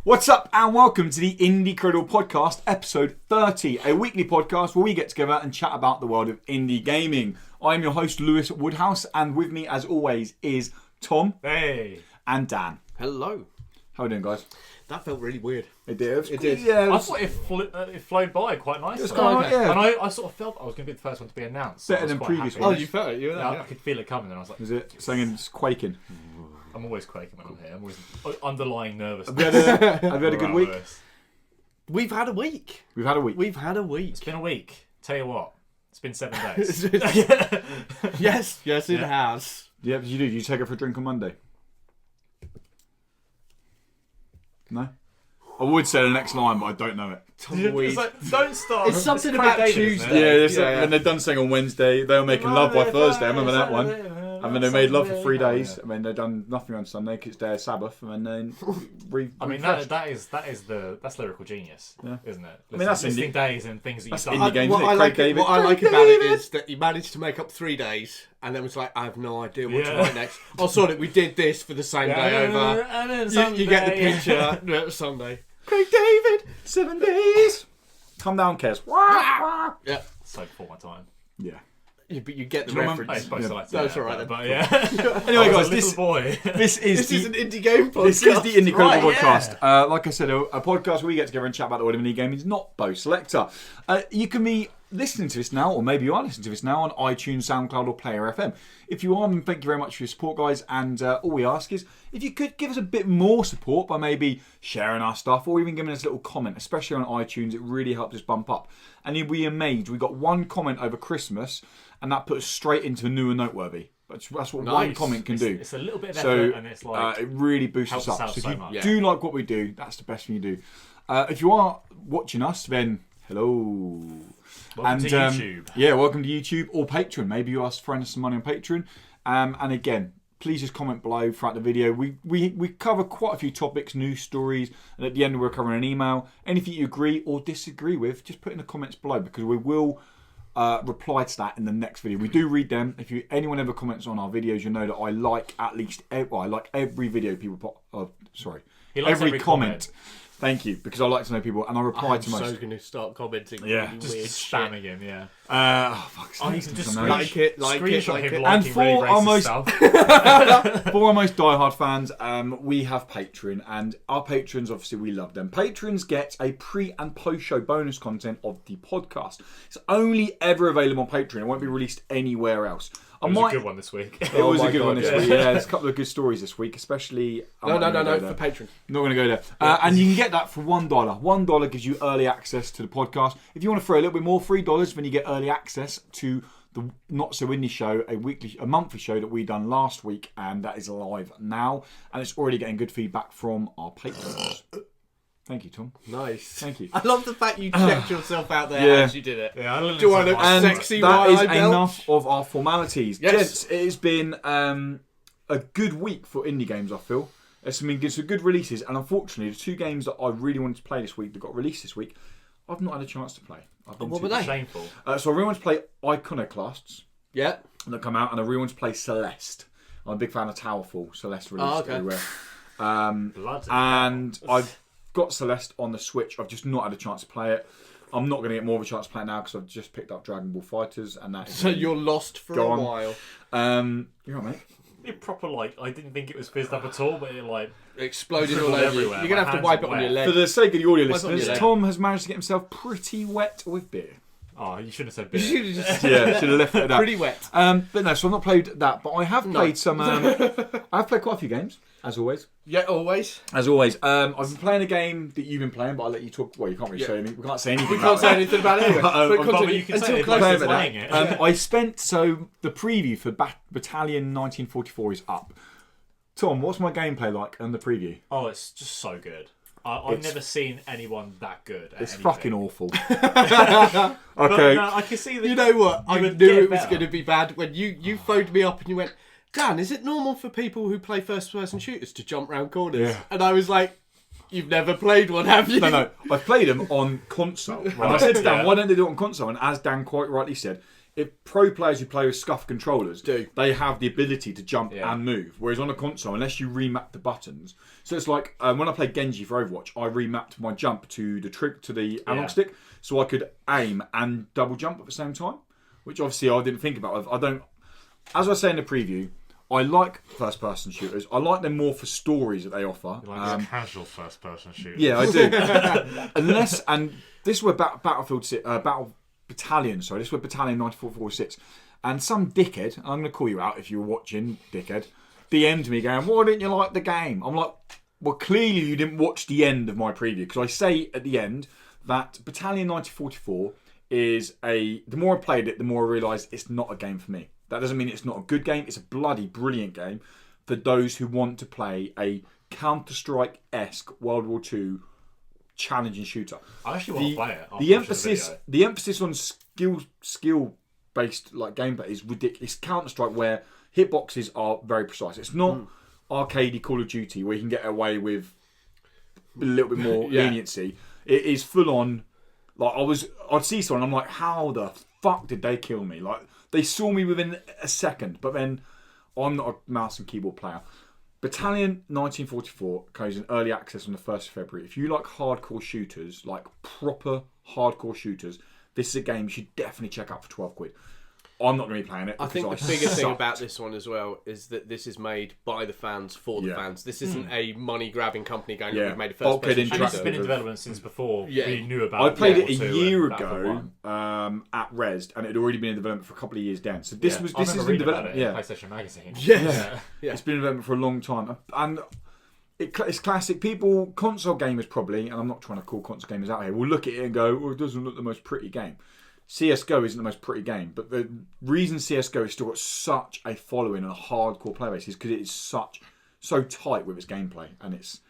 What's up and welcome to the Indie Cradle Podcast episode 30, a weekly podcast where we get together and chat about the world of indie gaming. I'm your host Lewis Woodhouse and with me as always is Tom and Dan. Hello. How are we doing, guys? That felt really weird. It did. It did. Yeah, I thought it flowed by quite nicely. It was quite, yeah. And I sort of felt I was going to be the first one to be announced. Better so than previous happy. ones. Oh, you felt it? You were there, Yeah, yeah. I could feel it coming and I was like... Is it saying it's quaking? I'm always quaking when I'm here. I'm always underlying nervous. Have you had a good week? We've had a week. We've had a week. We've had a week. It's been a week. Tell you what. It's been 7 days. Yes, it has. Yeah, did you take it for a drink on Monday? No? I would say the next line, but I don't know it. It's like, don't start. It's something Craig about David, Tuesday. isn't it? Yeah, when they've done something on Wednesday, they were making love by Thursday. I remember that one. And then they made love for 3 days. I mean, they've done nothing on Sunday because it's their Sabbath. And then I mean, that's lyrical genius, isn't it? I mean, that's listening indie. days and things that That's you've indie done. games. What I like Craig about it David. is that he managed to make up 3 days and then was like, I have no idea what to Yeah. write next. Oh, sorry, we did this for the same day over. And then You get the picture. No, Sunday. Craig David, 7 days. Come down, Kes. Yeah. So before my time. Yeah. But you get the Do you remember- I reference. suppose Yeah. I like to That's say all right that, then. but yeah. Anyway, I was guys, a this little boy. this is This is an indie game podcast. This is the Indie Cradle Right, Podcast. yeah. Like I said, a podcast where we get together and chat about the world of indie gaming. It's not Bo Selector. You can be listening to this now, or maybe you are listening to this now on iTunes, SoundCloud, or Player FM. If you are, then thank you very much for your support, guys. And all we ask is if you could give us a bit more support by maybe sharing our stuff or even giving us a little comment, especially on iTunes. It really helps us bump up. And you'll be amazed. We got one comment over Christmas, and that put us straight into new and noteworthy. That's what one Nice. comment can do. It's a little bit of So effort and it's like... it really boosts us helps up. us So if out you so much. do like what we do, that's the best thing you do. If you are watching us, then hello. Welcome to YouTube. Yeah, welcome to YouTube or Patreon. Maybe you ask friends some money on Patreon. And again, please just comment below throughout the video. We cover quite a few topics, news stories, and at the end we're covering an email. Anything you agree or disagree with, just put in the comments below because we will reply to that in the next video. We do read them. If anyone ever comments on our videos, you know that I like at least I like every video people put. He likes every every comment. Thank you, because I like to know people and I reply to I'm most. so going to start commenting. Yeah. really Just weird spamming him, yeah. Fuck, You can just like it, screenshot like him it. liking And for really our racist most- stuff. For our most diehard fans, we have Patreon, and our patrons, obviously, we love them. Patrons get a pre and post show bonus content of the podcast. It's only ever available on Patreon. It won't be released anywhere else. It was a good one this week. It was my a good God, one this yeah. week. Yeah, there's a couple of good stories this week, especially. No, I'm not gonna go for there. patrons. Not going to go there. And you can get that for $1. $1 gives you early access to the podcast. If you want to throw a little bit more, $3, then you get early access to the Not So Indie show, a monthly show that we done last week, and that is live now, and it's already getting good feedback from our patrons. Thank you, Tom. Nice. Thank you. I love the fact you checked yourself out there Yeah. as you did it. Yeah, I Do I look and sexy That while is I belch? enough of our formalities. Yes. Gents, it has been a good week for indie games, I feel. It's been some good releases, and unfortunately, the 2 games that I really wanted to play this week that got released this week, I've not had a chance to play. I've been What too were they? busy. Shameful. So I really want to play Iconoclasts Yeah. that come out, and I really want to play Celeste. I'm a big fan of Towerfall. Celeste released okay. everywhere. Blood. And I've got Celeste on the Switch. I've just not had a chance to play it. I'm not going to get more of a chance to play it now because I've just picked up Dragon Ball Fighters, and that is So you're lost for Go a on. while. You're right, mate. It proper, like, I didn't think it was fizzed up at all, but it, like... Exploded all Dribbled over you. everywhere. You're going to My have to hands wipe are it on your wet. leg. For the sake of the audio What's on listeners, your leg? Tom has managed to get himself pretty wet with beer. Oh, you shouldn't have said You beer. should have just Yeah, should have left it at that. pretty wet. But no, so I've not played that, but I have played some. I've played quite a few games, as always. Yeah, always. As always, I've been playing a game that you've been playing, but I'll let you talk. Well, you can't really Yeah. show me. We can't say anything. We can't say anything about it anyway. But But continue. you can Until say it close like to it's that. playing it. I spent the preview for Battalion 1944 is up. Tom, what's my gameplay like and the preview? Oh, it's just so good. I've It's- never seen anyone that good at It's anything. fucking awful. But Okay. no, I can see that. You know what? I would knew get it was better. going to be bad when you phoned me up and you went, Dan, is it normal for people who play first-person shooters to jump round corners? Yeah. And I was like, you've never played one, have you? No, I've played them on console. And I said to Dan, Yeah. why don't they do it on console? And as Dan quite rightly said, if pro players who play with scuff controllers do, they have the ability to jump and move, whereas on a console, unless you remap the buttons, so it's like when I played Genji for Overwatch, I remapped my jump to the analog stick, so I could aim and double jump at the same time, which obviously I didn't think about. I don't, as I say in the preview, I like first-person shooters. I like them more for stories that they offer. You like casual first-person shooters. Yeah, I do. And this were Battalion. This were Battalion 9446, and some dickhead. I'm going to call you out if you're watching, dickhead. DM'd me going, "Why didn't you like the game?" I'm like, "Well, clearly you didn't watch the end of my preview, because I say at the end that Battalion 1944 is the more I played it, the more I realised it's not a game for me. That doesn't mean it's not a good game. It's a bloody brilliant game for those who want to play a Counter-Strike-esque World War II challenging shooter. I actually want to play it. The emphasis on skill-based like gameplay is ridiculous. It's Counter-Strike where hitboxes are very precise. It's not arcadey Call of Duty where you can get away with a little bit more leniency. It is full on. Like I'd see someone, I'm like, how the fuck did they kill me? Like they saw me within a second, but then I'm not a mouse and keyboard player. Battalion 1944 goes in early access on the 1st of February. If you like hardcore shooters, like proper hardcore shooters, this is a game you should definitely check out for £12. I'm not going to be playing it. I think the biggest thing about this one as well is that this is made by the fans for the fans. This isn't a money-grabbing company going, we've made a first-person shooter. And it's been in development since before we knew about it. I played it a year ago at Resd, and it had already been in development for a couple of years then. So this is in development. PlayStation Magazine. Yeah. It's been in development for a long time. And it's classic. People, console gamers probably, and I'm not trying to call console gamers out here, will look at it and go, well, it doesn't look the most pretty game. CSGO isn't the most pretty game, but the reason CSGO has still got such a following and a hardcore player base is because it is so tight with its gameplay, and it's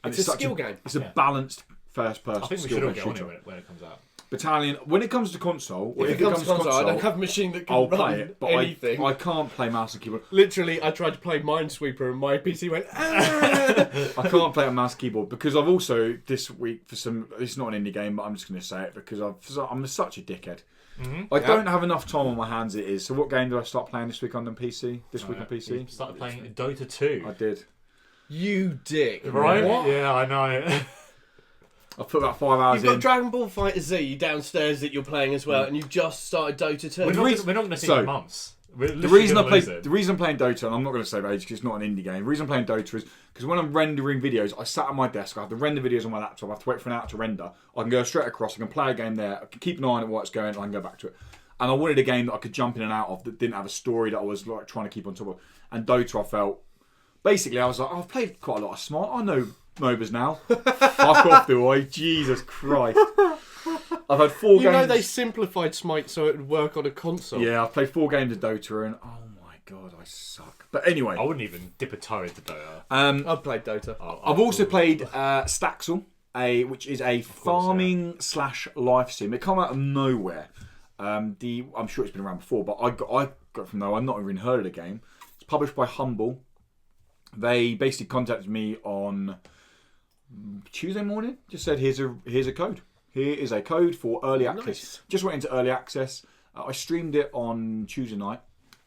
a skill game. It's a balanced first-person. I think we should all get on it when it comes out. Battalion, when it comes to console, if it comes to console, I don't have a machine that can play it, but anything. I can't play mouse and keyboard. Literally, I tried to play Minesweeper and my PC went, I can't play a mouse and keyboard because I've also, this week, it's not an indie game, but I'm just going to say it because I'm such a dickhead. Mm-hmm. I don't have enough time on my hands, it is. So what game do I start playing this week on PC? This week on PC? You started playing Dota 2. I did. You dick. Right? What? Yeah, I know. I've put about 5 hours in. You've got Dragon Ball FighterZ downstairs that you're playing as well, and you've just started Dota 2. We're not going to see it in months. The reason I'm playing Dota, and I'm not going to say that age because it's not an indie game. The reason I'm playing Dota is because when I'm rendering videos, I sat at my desk, I have to render videos on my laptop, I have to wait for an hour to render. I can go straight across, I can play a game there, I can keep an eye on what's going on, I can go back to it. And I wanted a game that I could jump in and out of that didn't have a story that I was like trying to keep on top of. And Dota, I felt, basically, I was like, I've played quite a lot of Smite, I know MOBAs now. Fuck off, do I? Jesus Christ. I've had 4 games. You know they simplified Smite so it would work on a console. Yeah, I've played 4 games of Dota and oh my god, I suck. But anyway. I wouldn't even dip a toe into Dota. I've played Dota. I've also played Staxel, which is a farming / life sim. It came out of nowhere. I'm sure it's been around before, but I got it from nowhere. I've not even heard of the game. It's published by Humble. They basically contacted me on Tuesday morning. Just said, here's a code. Here is a code for early access. Nice. Just went into early access. I streamed it on Tuesday night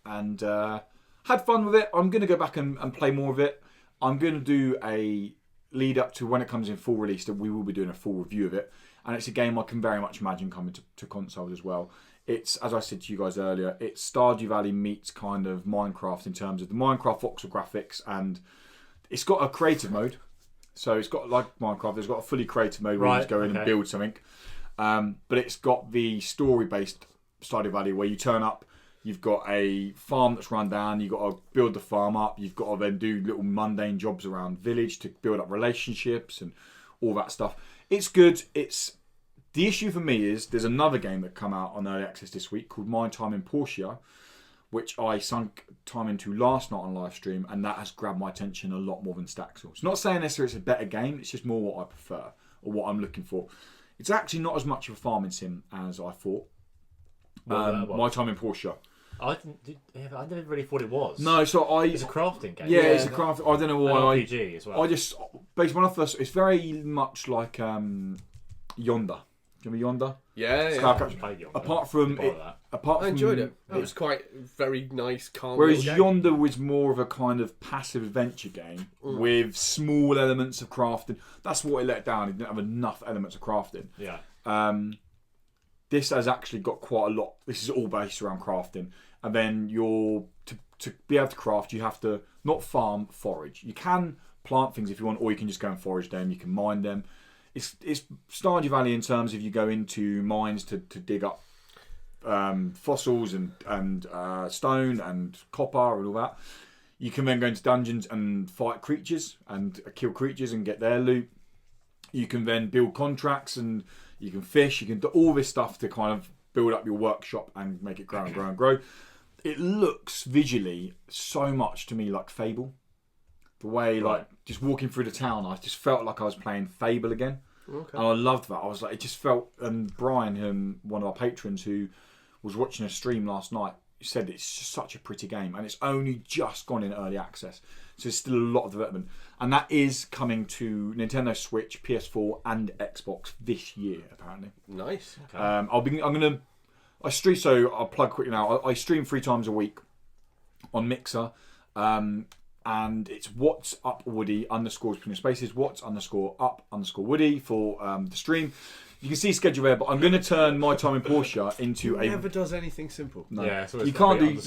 and had fun with it. I'm going to go back and play more of it. I'm going to do a lead up to when it comes in full release that we will be doing a full review of it. And it's a game I can very much imagine coming to consoles as well. It's, as I said to you guys earlier, it's Stardew Valley meets kind of Minecraft in terms of the Minecraft voxel graphics, and it's got a creative mode. So it's got, like Minecraft, it's got a fully creative mode where you just go in and build something. But it's got the story-based Stardew Valley where you turn up, you've got a farm that's run down, you've got to build the farm up, you've got to then do little mundane jobs around village to build up relationships and all that stuff. It's good. The issue for me is there's another game that come out on early access this week called My Time in Portia, which I sunk time into last night on live stream, and that has grabbed my attention a lot more than Staxel. It's not saying necessarily it's a better game, it's just more what I prefer or what I'm looking for. It's actually not as much of a farming sim as I thought. My Time in Portia. I never really thought it was. No, so it's a crafting game. Yeah, it's a craft. I don't know why. An RPG as well. I just basically when I first, it's very much like Yonder. Do you remember Yonder? Yeah. Apart from I enjoyed it. It was quite very nice, calm. Whereas Yonder was more of a kind of passive adventure game with small elements of crafting. That's what it let down. It didn't have enough elements of crafting. Yeah. This has actually got quite a lot. This is all based around crafting, and then to be able to craft, you have to not farm, forage. You can plant things if you want, or you can just go and forage them. You can mine them. It's Stardew Valley in terms of you go into mines to dig up fossils and stone and copper and all that. You can then go into dungeons and fight creatures and kill creatures and get their loot. You can then build contracts and you can fish. You can do all this stuff to kind of build up your workshop and make it grow and grow and grow. It looks visually so much to me like Fable. The way, like, just walking through the town, I just felt like I was playing Fable again. Okay. And I loved that. I was like, it just felt, and Brian, one of our patrons who was watching a stream last night, said it's just such a pretty game. And it's only just gone in early access. So there's still a lot of development. And that is coming to Nintendo Switch, PS4 and Xbox this year, apparently. Nice. Okay. I'll plug quickly now. I stream 3 times a week on Mixer. And it's What's Up Woody _ between spaces, What's _up _Woody for the stream. You can see schedule there, but I'm going to turn My Time in Portia into He never does anything simple. No. Yeah, so you can't do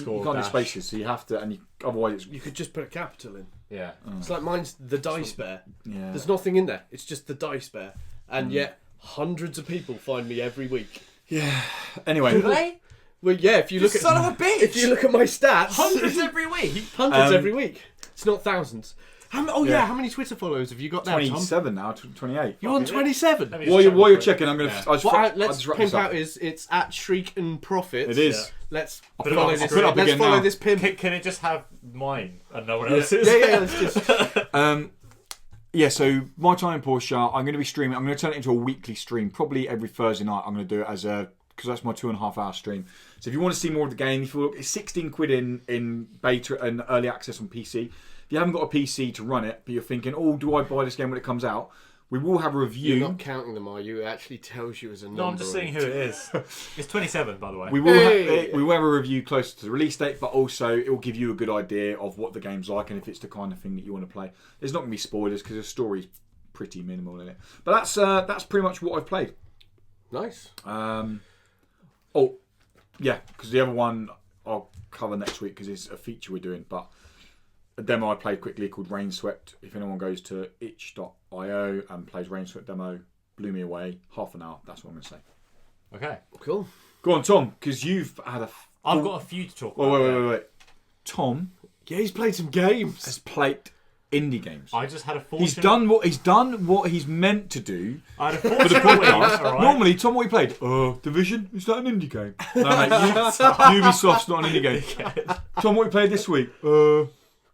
spaces, so you have to, and otherwise you could just put a capital in. Yeah. It's like mine's the Dice Bear. Yeah. There's nothing in there. It's just the Dice Bear, and yet hundreds of people find me every week. Yeah. Anyway. Do they? Well, yeah. If you look at son of a bitch! If you look at my stats, Hundreds every week. Hundreds every week. It's not thousands. How many Twitter followers have you got now, Tom? 27 now, 28. You're on 27. While you're checking, I'm going to... Let's pimp out it's at Shriek and Profit. It is. Yeah. Let's Put follow it this. up Let's follow this pimp. Can it just have mine and no one else's? Yeah. Let's just. Yeah, so My Time in Portia, I'm going to be streaming. I'm going to turn it into a weekly stream, probably every Thursday night. I'm going to do it as because that's my 2.5 hour stream. So if you want to see more of the game, if you look, it's 16 quid in beta and early access on PC. If you haven't got a PC to run it, but you're thinking, oh, do I buy this game when it comes out? We will have a review. You're not counting them, are you? It actually tells you as a number. No, I'm just seeing who it is. It's 27, by the way. We will have a review closer to the release date, but also it will give you a good idea of what the game's like and if it's the kind of thing that you want to play. There's not going to be spoilers because the story's pretty minimal in it. But that's pretty much what I've played. Nice. Because the other one I'll cover next week because it's a feature we're doing, but a demo I played quickly called Rainswept. If anyone goes to itch.io and plays Rainswept demo, blew me away. Half an hour, that's what I'm going to say. Okay. Cool. Go on, Tom, because you've had I've got a few to talk about. Wait. Tom Yeah, he's played some games. has played indie games. I just had a fortunate... He's done what he's meant to do. I had a For the fortunate podcast. week, all right? Normally, Tom, what he played? Division? Is that an indie game? No, mate, Ubisoft's not an indie game. Tom, what you played this week?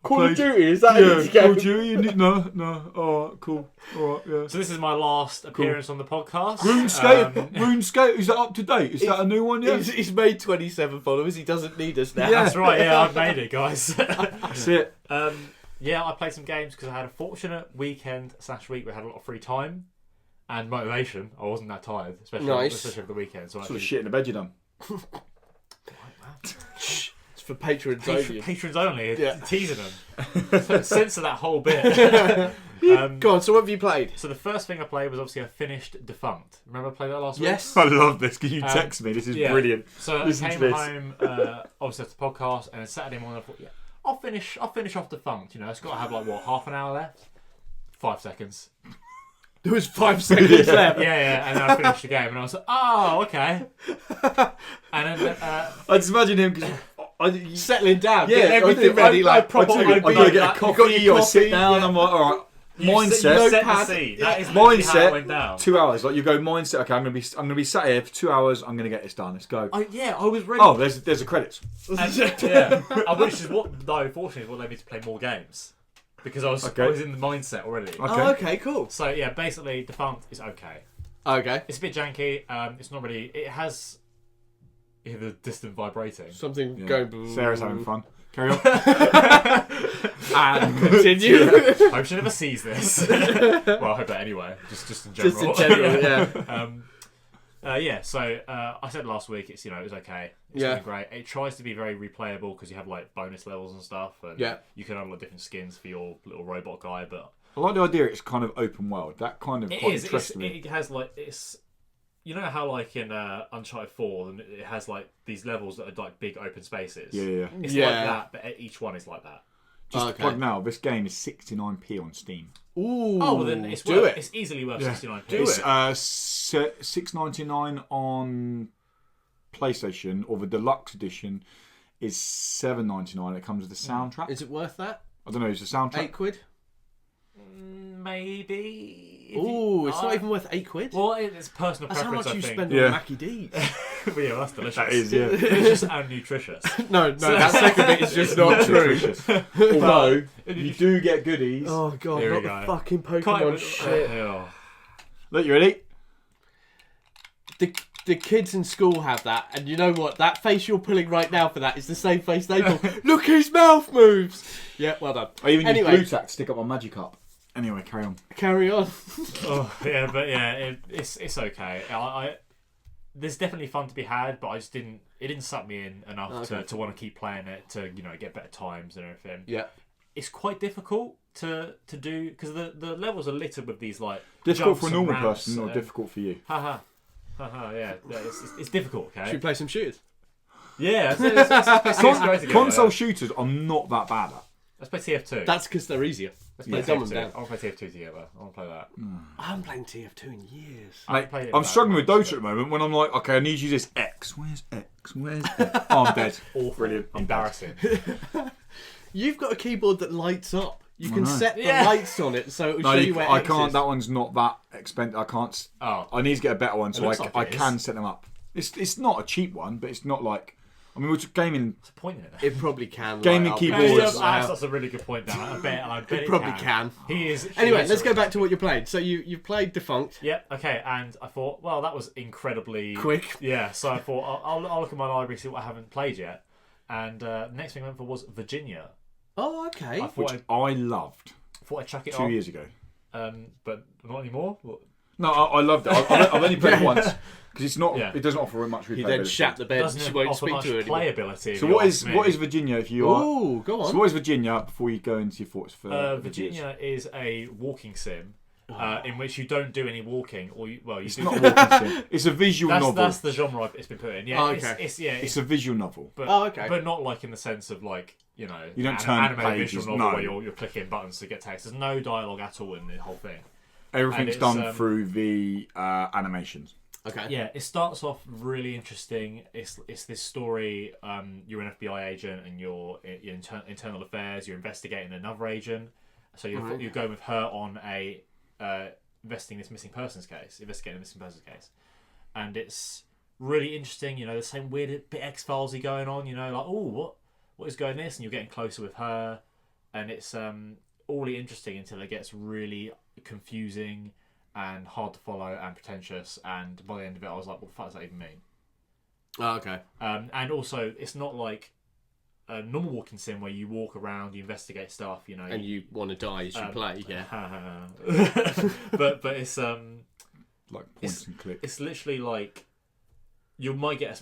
Call of Duty, is that an indie game? Call of Duty? No. Alright, cool. Alright, yeah. So this is my last appearance on the podcast. RuneScape, is that up to date? Is that a new one yet? He's made 27 followers. He doesn't need us now. Yeah. That's right, yeah, I've made it, guys. That's it. Yeah, I played some games because I had a fortunate week where I had a lot of free time and motivation. I wasn't that tired, especially over the weekend. So sort of shit in the bed you done. It's for patrons only. Patrons only, teasing them. Censor that whole bit. Go on, so what have you played? So the first thing I played was obviously I finished Defunct. Remember I played that last week? Yes. I love this because you text me. This is brilliant. So I came home, obviously after the podcast, and then Saturday morning I thought, I'll finish off Defunct. You know, it's got to have half an hour left. 5 seconds. There was 5 seconds left. Yeah, and then I finished the game, and I was like, oh, okay. And then I just imagine him settling down, getting everything ready. I gotta get a coffee or sit down. I'm like, all right. Mindset. Set the scene. That is mindset. how it went down. 2 hours. Like you go mindset. Okay, I'm gonna be sat here for 2 hours. I'm gonna get this done. Let's go. I was ready. Oh, there's the credits. Which is fortunately, what led me to play more games because I was in the mindset already. Okay. Oh, okay, cool. So yeah, basically, Defunct is okay. Okay. It's a bit janky. It's not really. It has the distant vibrating. Something going. Sarah's having fun. Carry on. And continue. I hope she never sees this. Well, I hope that anyway. Just in general. Just in general, yeah. So I said last week, it was okay. It's doing great. It tries to be very replayable because you have like bonus levels and stuff, and you can unlock different skins for your little robot guy. But I like the idea. It's kind of open world. That kind of quite interests me. It has like you know how like in Uncharted 4, it has like these levels that are like big open spaces. Yeah. It's like that, but each one is like that. Just to plug now, this game is 69p on Steam. Ooh. Oh, well then it's easily worth 69p. It's $6.99 on PlayStation, or the deluxe edition is $7.99. It comes with the soundtrack. Is it worth that? I don't know. Is the soundtrack £8? Maybe. Ooh, it's not even worth £8. Well, it's personal That's preference. how much you spend Yeah. on Mackie D's. Well, yeah, that's delicious. That is, yeah. Delicious and nutritious. No, that second bit is just not true. Although you do get goodies. Oh god, Here we not go. the fucking Pokemon shit. Look, you ready? The kids in school have that, and you know what? That face you're pulling right now for that is the same face they pull. Look, his mouth moves. Yeah, well done. I even Anyway. use glue tack to stick up my Magikarp. Anyway, carry on. Carry on. It's okay. There's definitely fun to be had, but it didn't suck me in enough to want to keep playing it, to get better times and everything. Yeah. It's quite difficult to do because the levels are littered with these like Difficult jumps for a and normal ramps person, or and- difficult for you? Haha. Yeah, it's difficult. Okay. Should we play some shooters? Yeah, it's Console shooters are not that bad at. Let's play TF2. That's because they're easier. Let's play dumb TF2. them down. I want to play TF2 together. I want to play that. I haven't played TF2 in years. Mate, played it I'm back struggling with once, Dota at the moment when I'm like, okay, I need to use this X. Where's X? Oh, I'm dead. Awful. Brilliant. I'm Embarrassing. You've got a keyboard that lights up. You can know. set the lights on it so it will No, show you where I X can't. is. That one's not that expensive. I can't. Oh. I need to get a better one, so looks like I it is. can set them up. It's not a cheap one, but it's not like. I mean, we're just gaming. What's the point in it? It probably can. Gaming light up. keyboards. That's a really good point, Dan. I bet It it probably can. He is. Anyway, let's go back to what you played. So you've played Defunct. Yep. Okay, and I thought, well, that was incredibly Quick. Yeah. So I thought I'll look at my library, see what I haven't played yet, and the next thing I went for was Virginia. Oh, okay. I thought Which I loved I'd chuck it 2 on. years ago. But not anymore. No, I loved it. I've only played it once because it's not. Yeah. It doesn't offer much replayability. He then shat the bed. Doesn't She won't offer speak much to her anymore. playability. So if what you is ask what me. is Virginia? If you are, Ooh, go on. so what is Virginia before you go into your thoughts for Virginia is a walking sim in which you don't do any walking, or you It's do. not a walking sim. It's a visual novel. That's the genre it's been put in. Yeah, Oh, okay. it's a visual novel. but, Oh, okay. but not like in the sense of like You don't turn anime pages, visual novel no. where you're clicking buttons to get text. There's no dialogue at all in the whole thing. Everything's it's, done through the animations. Okay. Yeah, it starts off really interesting. It's this story. You're an FBI agent and you're in internal affairs. You're investigating another agent. So you're going with her on a investigating a missing persons case, and it's really interesting. There's some weird bit X-Filesy going on. Like what is going this, and you're getting closer with her, and it's all really interesting until it gets really confusing and hard to follow and pretentious, and by the end of it I was like, what the fuck does that even mean? Oh, okay. And also it's not like a normal walking sim where you walk around, you investigate stuff, And you want to die as you play, yeah. but it's Like points and clicks. it's literally like you might get a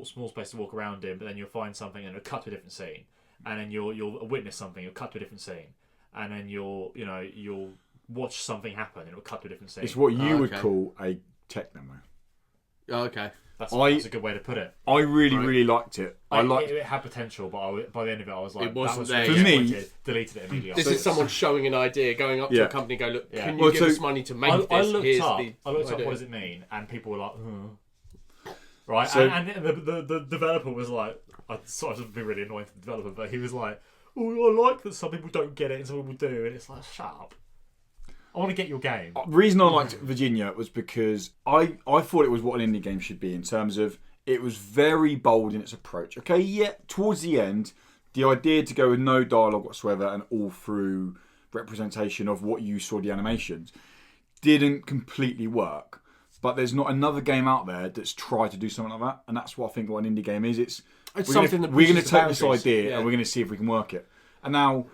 small space to walk around in, but then you'll find something and it'll cut to a different scene, and then you'll witness something, you'll cut to a different scene, and then you'll watch something happen and it'll cut to a different scene. It's what you would okay. call a tech demo. Oh, okay. That's a good way to put it. I really liked it. It had potential, but by the end of it I was like, It wasn't that was there really yet. For me- disappointed, deleted it immediately. This is someone showing an idea, going up to Yeah. a company, go, look, Yeah. can you Well, give so us money to make I this? looked Here's up. the I looked up idea. what does it mean, and people were like, right. So- and the developer was like, I sort of been really annoyed with the developer, but he was like, oh, I like that some people don't get it and some people do, and it's like, shut up. I want to get your game. The reason I liked Virginia was because I thought it was what an indie game should be in terms of it was very bold in its approach. Okay, yeah, towards the end, the idea to go with no dialogue whatsoever and all through representation of what you saw the animations didn't completely work. But there's not another game out there that's tried to do something like that, and that's what I think what an indie game is. We're something that we're pushes going the to take this boundaries. idea Yeah. and we're going to see if we can work it. And now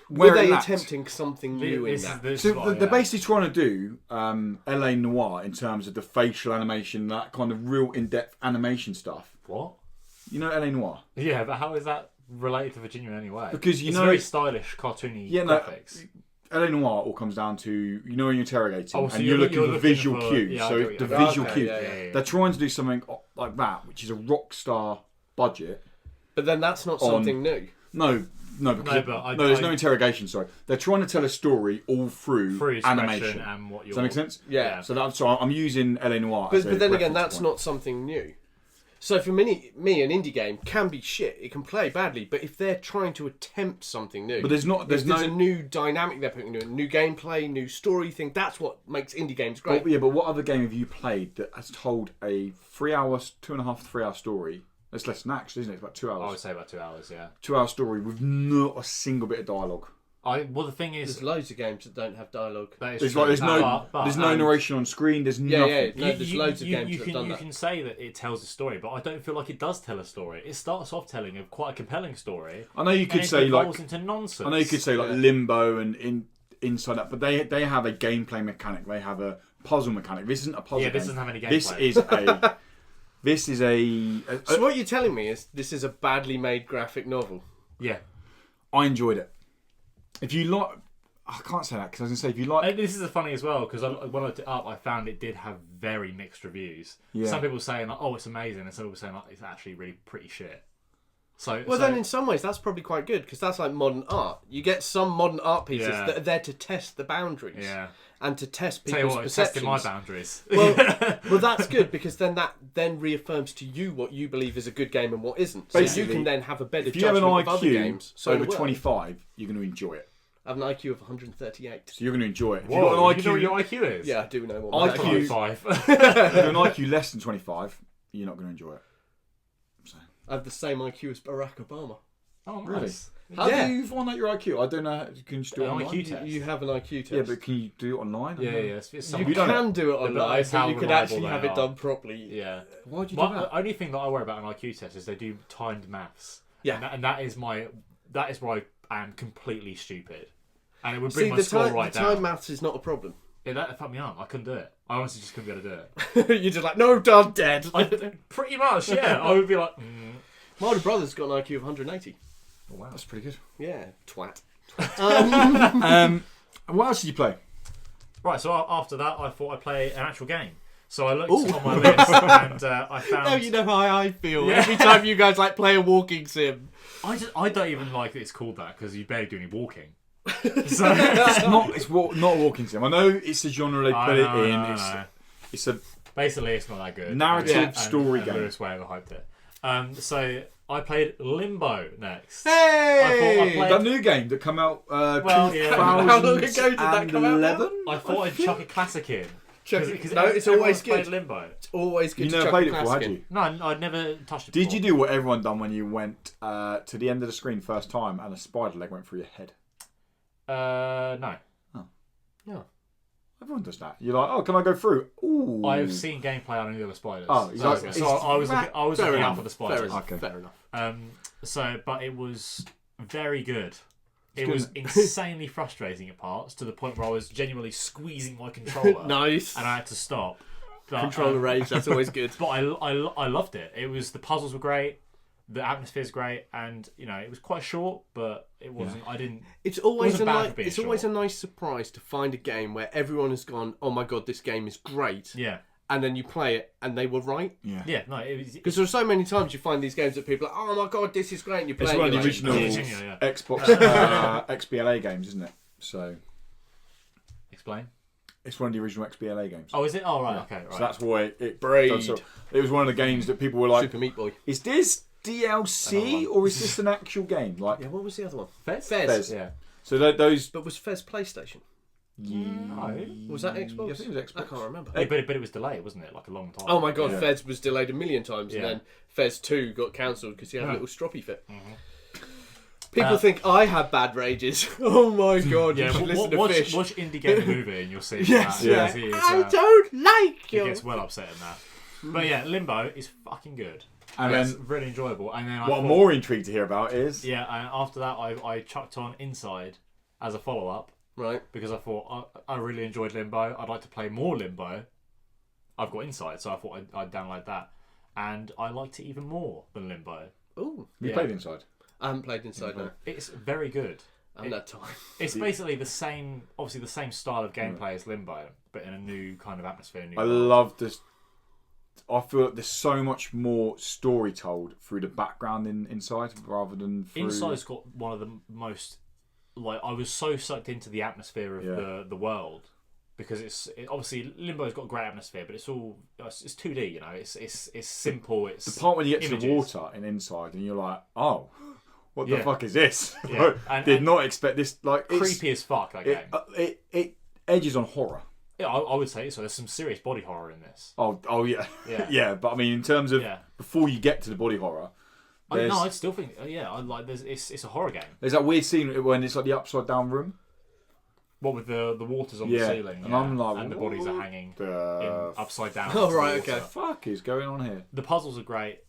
Were they attempting something new in that? So they're basically trying to do LA Noire in terms of the facial animation, that kind of real in-depth animation stuff. What? You know LA Noire? Yeah, but how is that related to Virginia in any way? Because it's very stylish, cartoony graphics. LA Noire all comes down to, when you're interrogating so and you're looking for visual cues. Yeah, so the visual cues. Yeah. They're trying to do something like that, which is a Rockstar budget. But then that's not something new. No, because there's no interrogation. Sorry, they're trying to tell a story all through animation. And what does that make sense? Yeah. So I'm using LA Noire. But then again, that's not something new. So for me, an indie game can be shit. It can play badly, but if they're trying to attempt something new, but there's a new dynamic they're putting into it, new gameplay, new story thing. That's what makes indie games great. But what other game have you played that has told a 3 hours, 2.5 to 3 hour story? It's less than actually, isn't it? It's about 2 hours. I would say about 2 hours, yeah. 2 hour story with not a single bit of dialogue. The thing is, there's loads of games that don't have dialogue. There's no narration on screen. There's nothing. There's loads of games that have done that. You can say that it tells a story, but I don't feel like it does tell a story. It starts off telling quite a compelling story. I know you could say into nonsense. I know you could say Limbo and Inside that, but they have a gameplay mechanic. They have a puzzle mechanic. This isn't a puzzle. Yeah, this game. doesn't have any gameplay. This is a. So what you're telling me is this is a badly made graphic novel. Yeah, I enjoyed it. If you like. I can't say that because I was going to say if you like... This is funny as well because when I looked it up I found it did have very mixed reviews. Yeah. Some people saying like, oh it's amazing, and some people saying like, it's actually really pretty shit. Then in some ways that's probably quite good because that's like modern art. You get some modern art pieces that are there to test the boundaries and to test people's perceptions. Testing my boundaries. Well, that's good because then that reaffirms to you what you believe is a good game and what isn't. So you can then have a better judgment of other games. So over 25, you're going to enjoy it. I have an IQ of 138. So you're going to enjoy it. Whoa, you know what your IQ is? Yeah, I do know what my IQ is. 5. If you have an IQ less than 25, you're not going to enjoy it. So. I have the same IQ as Barack Obama. Oh, really? Nice. How do you find out your IQ? I don't know. Can you just do it online? IQ test. You have an IQ test. Yeah, but can you do it online? Yeah. You can do it online, but you could actually have it done properly. Yeah. Why do you do that? The only thing that I worry about an IQ test is they do timed maths. Yeah. And that is where I am completely stupid. And it would bring my score right down. The time maths is not a problem. Yeah, that fucked me up. I couldn't do it. I honestly just couldn't be able to do it. You're just like, no, I'm dead. Pretty much, yeah. I would be like, My older brother's got an IQ of 180. Oh, wow, that's pretty good. Yeah, twat. What else did you play? Right, so after that, I thought I'd play an actual game. So I looked on my list and I found... Now you know how I feel. Yeah. Every time you guys play a walking sim. I don't even like that it's called that because you barely do any walking. So it's not a walking sim. I know it's the genre they put it in. It's a basically it's not that good. Narrative story game. Lewis way overhyped it. So I played Limbo next. Hey! I played that new game that came out. How long ago did that come out? I thought I'd chuck a classic in. No, it's always good. Limbo. It's always good. You to never played it before, had you? No, I'd never touched it. Did you do what everyone done when you went to the end of the screen first time and a spider leg went through your head? No. Oh. No. Everyone does that. You're like, oh, can I go through? Ooh. I've seen gameplay on any of the spiders. Oh, exactly. So I was looking out for the spiders. Fair enough. But it was very good. It was insanely frustrating at parts to the point where I was genuinely squeezing my controller. Nice. And I had to stop. But, controller rage, that's always good. But I loved it. The puzzles were great. The atmosphere's great, and it was quite short, but it wasn't. Yeah. It's always a nice surprise to find a game where everyone has gone, "Oh my god, this game is great!" Yeah, and then you play it, and they were right. Yeah, yeah. No, because there are so many times you find these games that people are like, "Oh my god, this is great!" And you play. It's one of the original Xbox XBLA games, isn't it? So, explain. It's one of the original XBLA games. Oh, is it? Oh, right. Yeah. Okay, right. So that's why it Braid. It was one of the games that people were like, Super Meat Boy. Is this DLC or is this an actual game? Like, yeah, what was the other one? Fez. Yeah. So those. But was Fez PlayStation? No. Was that Xbox? Yeah, I think it was Xbox. I can't remember. Yeah, but it was delayed, wasn't it? Like a long time. Oh my god, Fez was delayed a million times, and then Fez 2 got cancelled because he had a little stroppy fit. Mm-hmm. People think I have bad rages. Oh my god! Yeah, watch Indie Game Movie and you'll see. Yes, that. I don't like you. He gets well upset in that. But yeah, Limbo is fucking good. And it's then really enjoyable. And then what I'm more intrigued to hear about is and after that I chucked on Inside as a follow up. Right. Because I thought I really enjoyed Limbo. I'd like to play more Limbo. I've got Inside, so I thought I'd download that, and I liked it even more than Limbo. Ooh. You played Inside? I haven't played Inside now. It's very good. I haven't had time. It's basically the same style of gameplay as Limbo, but in a new kind of atmosphere. I love this. I feel like there's so much more story told through the background in Inside rather than through... Inside's got one of the most... Like, I was so sucked into the atmosphere of the world, because obviously Limbo's got a great atmosphere, but it's 2D, you know. It's simple. It's the part when you get images. to the water in Inside and you're like, oh, what the fuck is this? Yeah. Did not expect this. Like, creepy as fuck, that game. It edges on horror. Yeah, I would say so. There's some serious body horror in this. Oh yeah, yeah. Yeah. But I mean, in terms of before you get to the body horror, I still think I like. It's a horror game. There's that weird scene when it's like the upside down room. What with the waters on the ceiling, and I'm like, and the bodies are hanging upside down. Oh right, okay. What the fuck is going on here? The puzzles are great,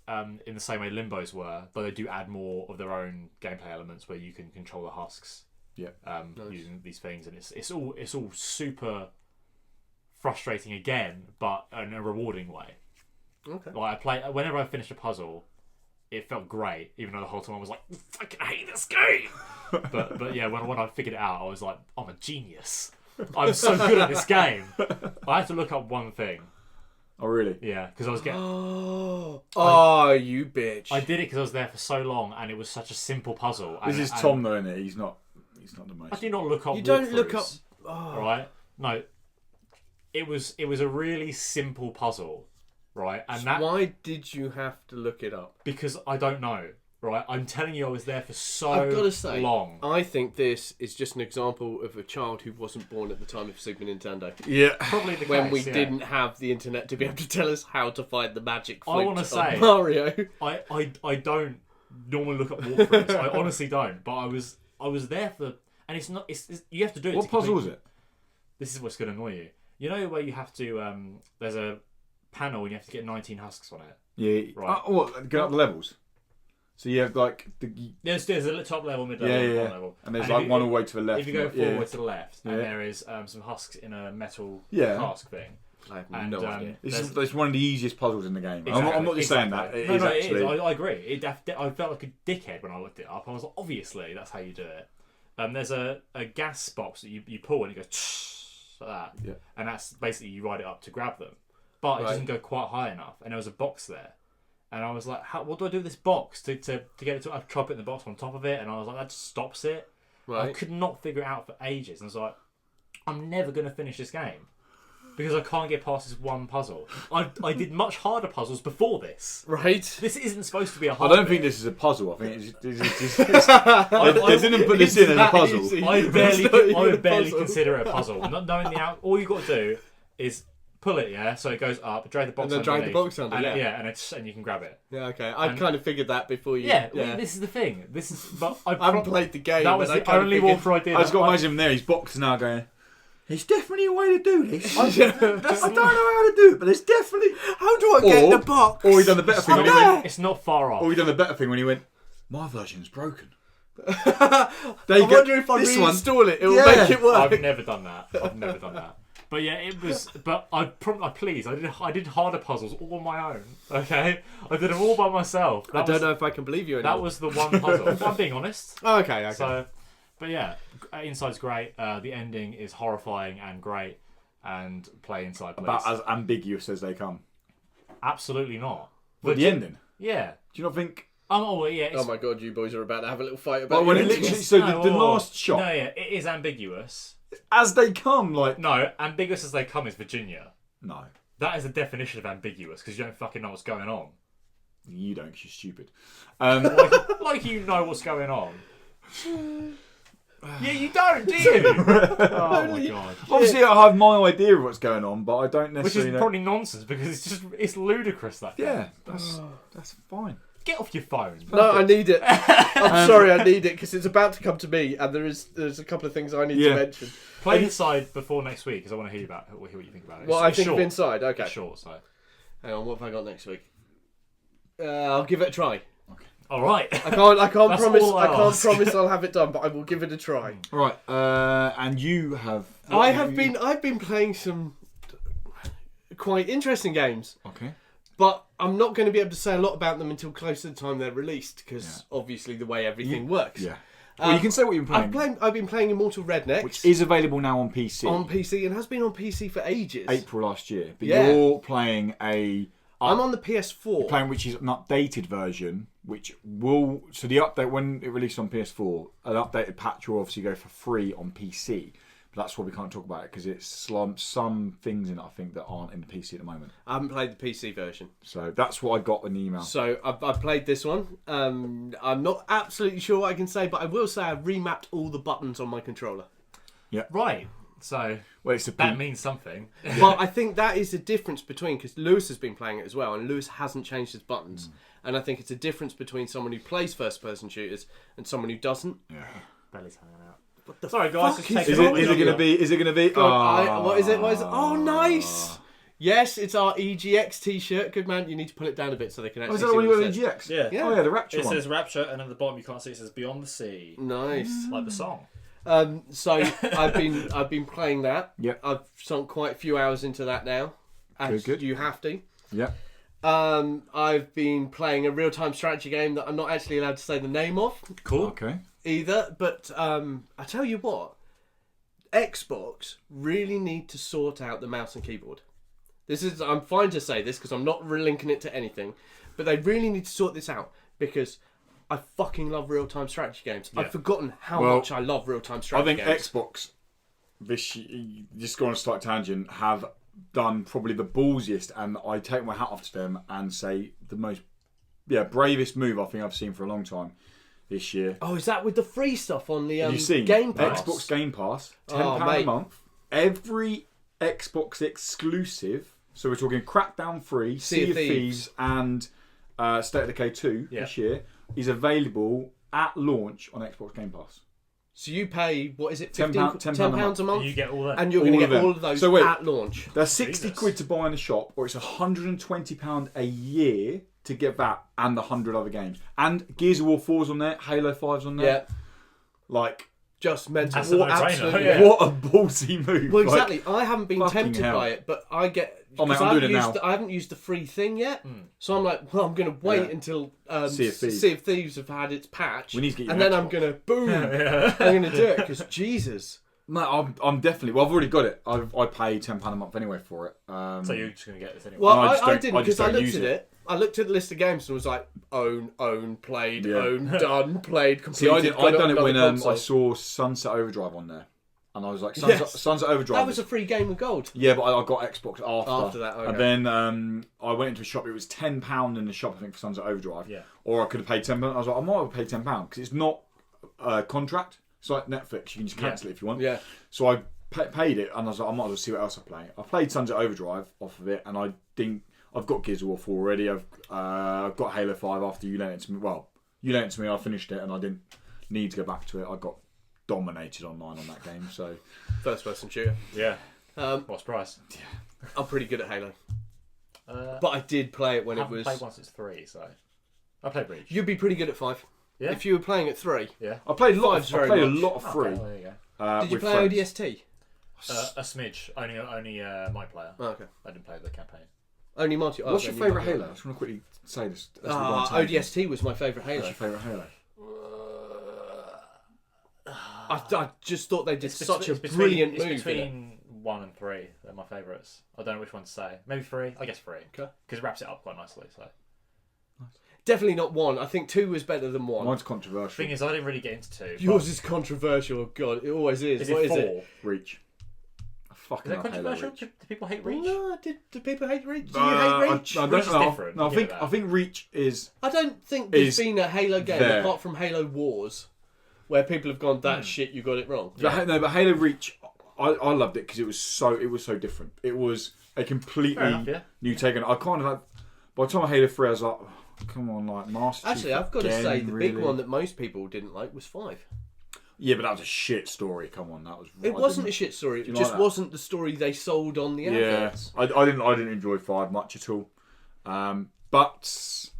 in the same way Limbo's were, but they do add more of their own gameplay elements where you can control the husks. Yeah. Nice. Using these things, and it's all super frustrating again, but in a rewarding way. Okay. Like whenever I finished a puzzle, it felt great, even though the whole time I was like, I fucking hate this game. but yeah, when I figured it out, I was like, I'm a genius. I'm so good at this game. I had to look up one thing. Oh really? Yeah, because I was getting. Oh, you bitch! I did it because I was there for so long, and it was such a simple puzzle. This is Tom, though, isn't it? He's not the most. I do not look up. You don't look up. Oh. Right? No. It was a really simple puzzle, right? And why did you have to look it up? Because I don't know, right? I'm telling you, I was there for so I've got to say, long. I think this is just an example of a child who wasn't born at the time of Super Nintendo. Yeah, probably the when case, we didn't have the internet to be able to tell us how to find the magic flute. I want to say Mario. I don't normally look up walkthroughs. I honestly don't. But I was there for, and it's not. It's you have to do it. What puzzle was it? This is what's going to annoy you. You know where you have to, there's a panel and you have to get 19 husks on it. Yeah. Right. What? Go up the levels. So you have like there's a top level, mid level, and bottom level, and there's like one all the way to the left. If you go forward to the left, and there is some husks in a metal cask thing. I have no idea. It's one of the easiest puzzles in the game. Exactly, I'm not just saying that. It is actually. I agree. I felt like a dickhead when I looked it up. I was like, obviously that's how you do it. There's a gas box that you pull and it goes like that, and that's basically you ride it up to grab them, but it doesn't go quite high enough. And there was a box there, and I was like, what do I do with this box to get it to? I tried putting the box on top of it, and I was like, that just stops it. Right. I could not figure it out for ages, and I was like, I'm never going to finish this game because I can't get past this one puzzle. I did much harder puzzles before this. Right. This isn't supposed to be a hard I don't think this is a puzzle. I think it's they didn't put this in as a puzzle. Easy. I would barely consider it a puzzle. Not knowing the out, all you got to do is pull it, so it goes up, drag the box and then drag the box under, and you can grab it. Yeah, okay. I kind of figured that before you. Yeah, well, this is the thing. But I haven't played the game. That was the only walkthrough I did. I just got to imagine him there. His box is now going. There's definitely a way to do this. I don't know how to do it, but there's definitely. How do I get the box? Or he done the better thing. It's not far off. Or he done the better thing when he went. My version's broken. I wonder if I reinstall it, it will make it work. I've never done that. But yeah, it was. But I did harder puzzles all on my own. Okay, I did them all by myself. I don't know if I can believe you anymore. That was the one puzzle. I'm being honest. Oh, okay. So, but yeah, Inside's great. The ending is horrifying and great. And play Inside, please. About as ambiguous as they come. Absolutely not. But the ending. Yeah. Do you not think? Oh yeah. Oh my god, you boys are about to have a little fight about. When it literally, so the last shot. No, yeah, it is ambiguous. As they come, like... No, ambiguous as they come is Virginia. No. That is the definition of ambiguous, because you don't fucking know what's going on. You don't, because you're stupid. Like you know what's going on. Yeah, you don't, do you? Oh my god. Obviously, I have my idea of what's going on, but I don't necessarily Which is probably nonsense, because it's ludicrous, that game. Yeah, that's fine. Get off your phone. No, I need it. I'm sorry, I need it because it's about to come to me, and there's a couple of things I need to mention. Play Inside before next week because I want to hear what you think about it. Well, I think of Inside. Okay. It's short, so. Hang on, what have I got next week? I'll give it a try. All right. I can't promise I'll have it done, but I will give it a try. All right. And you have. I've been playing some quite interesting games. Okay. But I'm not going to be able to say a lot about them until close to the time they're released, because obviously the way everything works. Yeah. Well, you can say what you've been playing. I've been playing Immortal Rednecks, which is available now on PC. On PC, and has been on PC for ages. April last year. But you're playing I'm on the PS4. You're playing which is an updated version, which will... So the update, when it released on PS4, an updated patch will obviously go for free on PC. But that's why we can't talk about it, because it's some things in it, I think, that aren't in the PC at the moment. I haven't played the PC version. So that's what I got in the email. So I've played this one. I'm not absolutely sure what I can say, but I will say I've remapped all the buttons on my controller. Yeah. Right. So that means something. Well, I think that is the difference between, because Lewis has been playing it as well, and Lewis hasn't changed his buttons. And I think it's a difference between someone who plays first-person shooters and someone who doesn't. Yeah. Belly's hanging out. Sorry, guys. Is it going to be? Is it going to be? What is it? Oh, nice. Yes, it's our EGX T-shirt. Good man. You need to pull it down a bit so they can actually see what it says. EGX? Yeah. Oh yeah, the Rapture one. It says one. Rapture, and at the bottom you can't see. It says Beyond the Sea. Nice. Like the song. So I've been playing that. Yep. I've sunk quite a few hours into that now. As Good. you have to. Yeah. I've been playing a real-time strategy game that I'm not actually allowed to say the name of. Cool. Okay. Either, but I tell you what, Xbox really need to sort out the mouse and keyboard. I'm fine to say this because I'm not linking it to anything, but they really need to sort this out because I fucking love real-time strategy games. Yeah. I've forgotten how much I love real-time strategy games. I think Xbox, this year, just going on a slight tangent, have done probably the ballsiest, and I take my hat off to them and say the most bravest move I think I've seen for a long time this year. Oh, is that with the free stuff on the Game Pass? Xbox Game Pass, £10 a month. Every Xbox exclusive, so we're talking Crackdown 3, Sea of Thieves, and State of Decay 2 this year, is available at launch on Xbox Game Pass. So you pay, what is it, £10 a month? And you get all that. And you're going to get all of those at launch. They're 60 quid to buy in the shop, or it's £120 a year to get that and 100 other games. And Gears of War 4's on there, Halo 5's on there. Yeah. Like, just mental. What a ballsy move. Well, exactly. I haven't been tempted by it, but I get... I'm doing it now. I haven't used the free thing yet, so I'm like, well, I'm going to wait until Sea of Thieves have had its patch, we need to get you and then I'm going to boom. I'm going to do it because Jesus. No, I'm definitely. Well, I've already got it. I pay £10 a month anyway for it. So you're just going to get this anyway? Well, I didn't because I looked at it. I looked at the list of games and was like, own, played, done, played, completed. See, I done it when I saw Sunset Overdrive on there. And I was like, Sunset Overdrive. That was a free game of gold. Yeah, but I got Xbox after that. Okay. And then I went into a shop. It was £10 in the shop, I think, for Sunset Overdrive. Yeah. Or I could have paid £10. I was like, I might have paid £10 because it's not a contract. It's like Netflix. You can just cancel it if you want. Yeah. So I paid it, and I was like, I might as well see what else I play. I played Sunset Overdrive off of it, and I've got Gears of War 4 already. I've got Halo 5 after you lent it to me. Well, you lent it to me. I finished it, and I didn't need to go back to it. I got dominated online on that game. So first person shooter. Yeah. What's price? Yeah. I'm pretty good at Halo. But I did play it when it was. I haven't played once it's 3, so I played Reach. You'd be pretty good at 5. Yeah. If you were playing at 3. Yeah. I played a lot of 3. Okay, well, there you go. Did you play friends. ODST? A smidge. Only my player. Oh, okay. I didn't play the campaign. Only multi. What's your favourite Halo? I just want to quickly say this. ODST was my favourite Halo. What's your favourite Halo? I just thought they did such a brilliant move. It's between 1 and 3. They're my favourites. I don't know which one to say. Maybe 3. I guess 3. Okay. Because it wraps it up quite nicely. So. Nice. Definitely not 1. I think 2 was better than 1. Mine's controversial. Thing is, I didn't really get into 2. Yours is controversial. God, it always is. What is it? Reach. Is that controversial? Do people hate Reach? No, do people hate Reach? Do you hate Reach? I don't know. No, I think Reach is. I don't think there's been a Halo game apart from Halo Wars where people have gone, that shit, you got it wrong. Yeah. No, but Halo Reach, I loved it because it was so different. It was a completely new take on it. I kind of had, by the time I Halo 3, I was like, oh, come on, like Master Chief. Actually, I've got to say, the big one that most people didn't like was 5. Yeah, but that was a shit story. Come on, that was. It wasn't a shit story. It just wasn't the story they sold on the adverts. Yeah, I didn't enjoy 5 much at all. But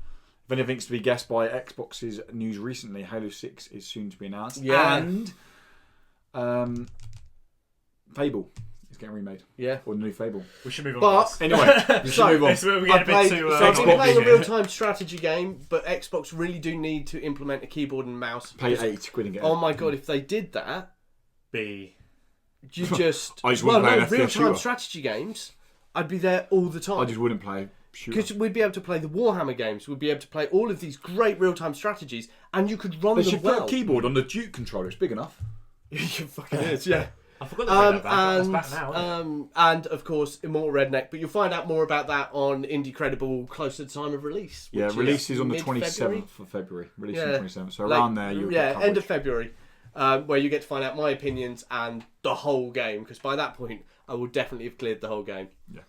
If anything's to be guessed by Xbox's news recently, Halo 6 is soon to be announced. Yeah. And Fable is getting remade. Yeah. Or the new Fable. We should move on. But to Anyway, we should move on. this. We're getting a bit too. I've been Xbox. playing a real-time strategy game, but Xbox really do need to implement a keyboard and mouse. Pay £80 and get Oh it. my god, if they did that, B. you just... I just wouldn't play an FPS real-time shooter. strategy games, I'd be there all the time. I just wouldn't play shooter. Because we'd be able to play the Warhammer games, we'd be able to play all of these great real-time strategies, and you could run They them should well. put a keyboard on the Duke controller. It's big enough. It fucking is, yeah. I forgot to bring that back. That's back now. Isn't it? And of course, Immortal Redneck. But you'll find out more about that on Indie Credible closer to time of release. Yeah, which release is on the mid-February. 27th of February. Release Yeah. on the 27th. So around there, you'll get end coverage. of February, where you get to find out my opinions and the whole game. Because by that point, I will definitely have cleared the whole game. Yeah.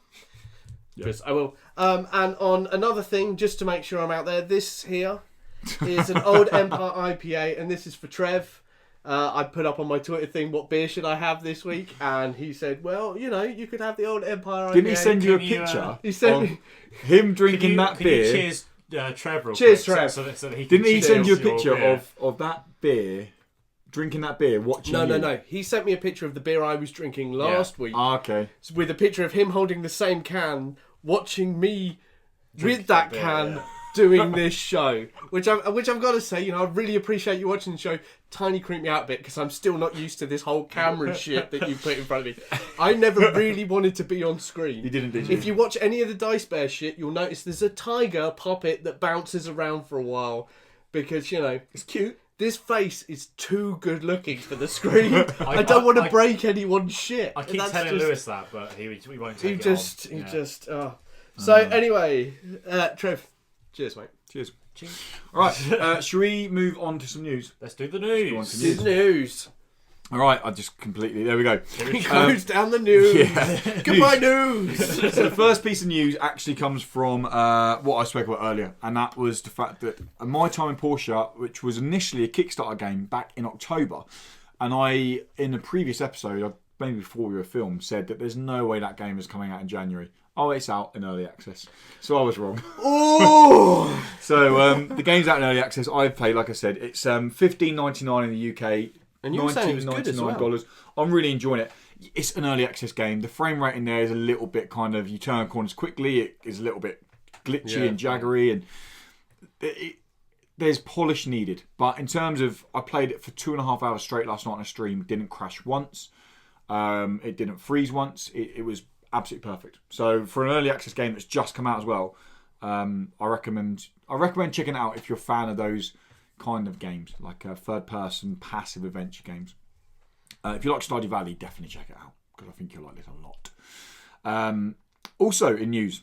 Because I will. And on another thing, just to make sure I'm out there, this here is an Old Empire IPA, and this is for Trev. I put up on my Twitter thing, what beer should I have this week? And he said, well, you could have the Old Empire IPA. Didn't he send you a Can you, picture He sent of me... him drinking that Can you beer? cheers Trev real Cheers, quick, Trev. So that he Didn't can he send you a cheers your picture beer. of that beer, drinking that beer, watching you? No. He sent me a picture of the beer I was drinking last week Ah, okay. with a picture of him holding the same can, watching me with that beer, can yeah. doing this show. Which I've got to say, I really appreciate you watching the show. Tiny creep me out a bit because I'm still not used to this whole camera shit that you put in front of me. I never really wanted to be on screen. You didn't, did you? If you watch any of the Dice Bear shit, you'll notice there's a tiger puppet that bounces around for a while because, It's cute. this face is too good looking for the screen. I don't want to break anyone's shit. I keep That's telling just- Lewis that, but he won't take He it just. So anyway, Trev, cheers, mate. Cheers. All right, shall we move on to some news? Let's do the Go on news. to This is news. All right, I just completely... There we go. It goes down the news. Yeah. Goodbye, news. So the first piece of news actually comes from what I spoke about earlier, and that was the fact that My Time in Portia, which was initially a Kickstarter game back in October, and I, in the previous episode, maybe before we were filmed, said that there's no way that game is coming out in January. Oh, it's out in early access. So I was wrong. Oh. So the game's out in early access. I've paid, like I said, it's $15.99 in the UK. And you were saying it was good as well. $19.99. I'm really enjoying it. It's an early access game. The frame rate in there is a little bit kind of, you turn corners quickly. It is a little bit glitchy and jaggery, and there's polish needed. But in terms of, I played it for 2.5 hours straight last night on a stream. Didn't crash once. It didn't freeze once. It was absolutely perfect. So for an early access game that's just come out as well, I recommend checking it out if you're a fan of those kind of games, like third-person passive adventure games. If you like Stardew Valley, definitely check it out because I think you'll like this a lot. Also in news,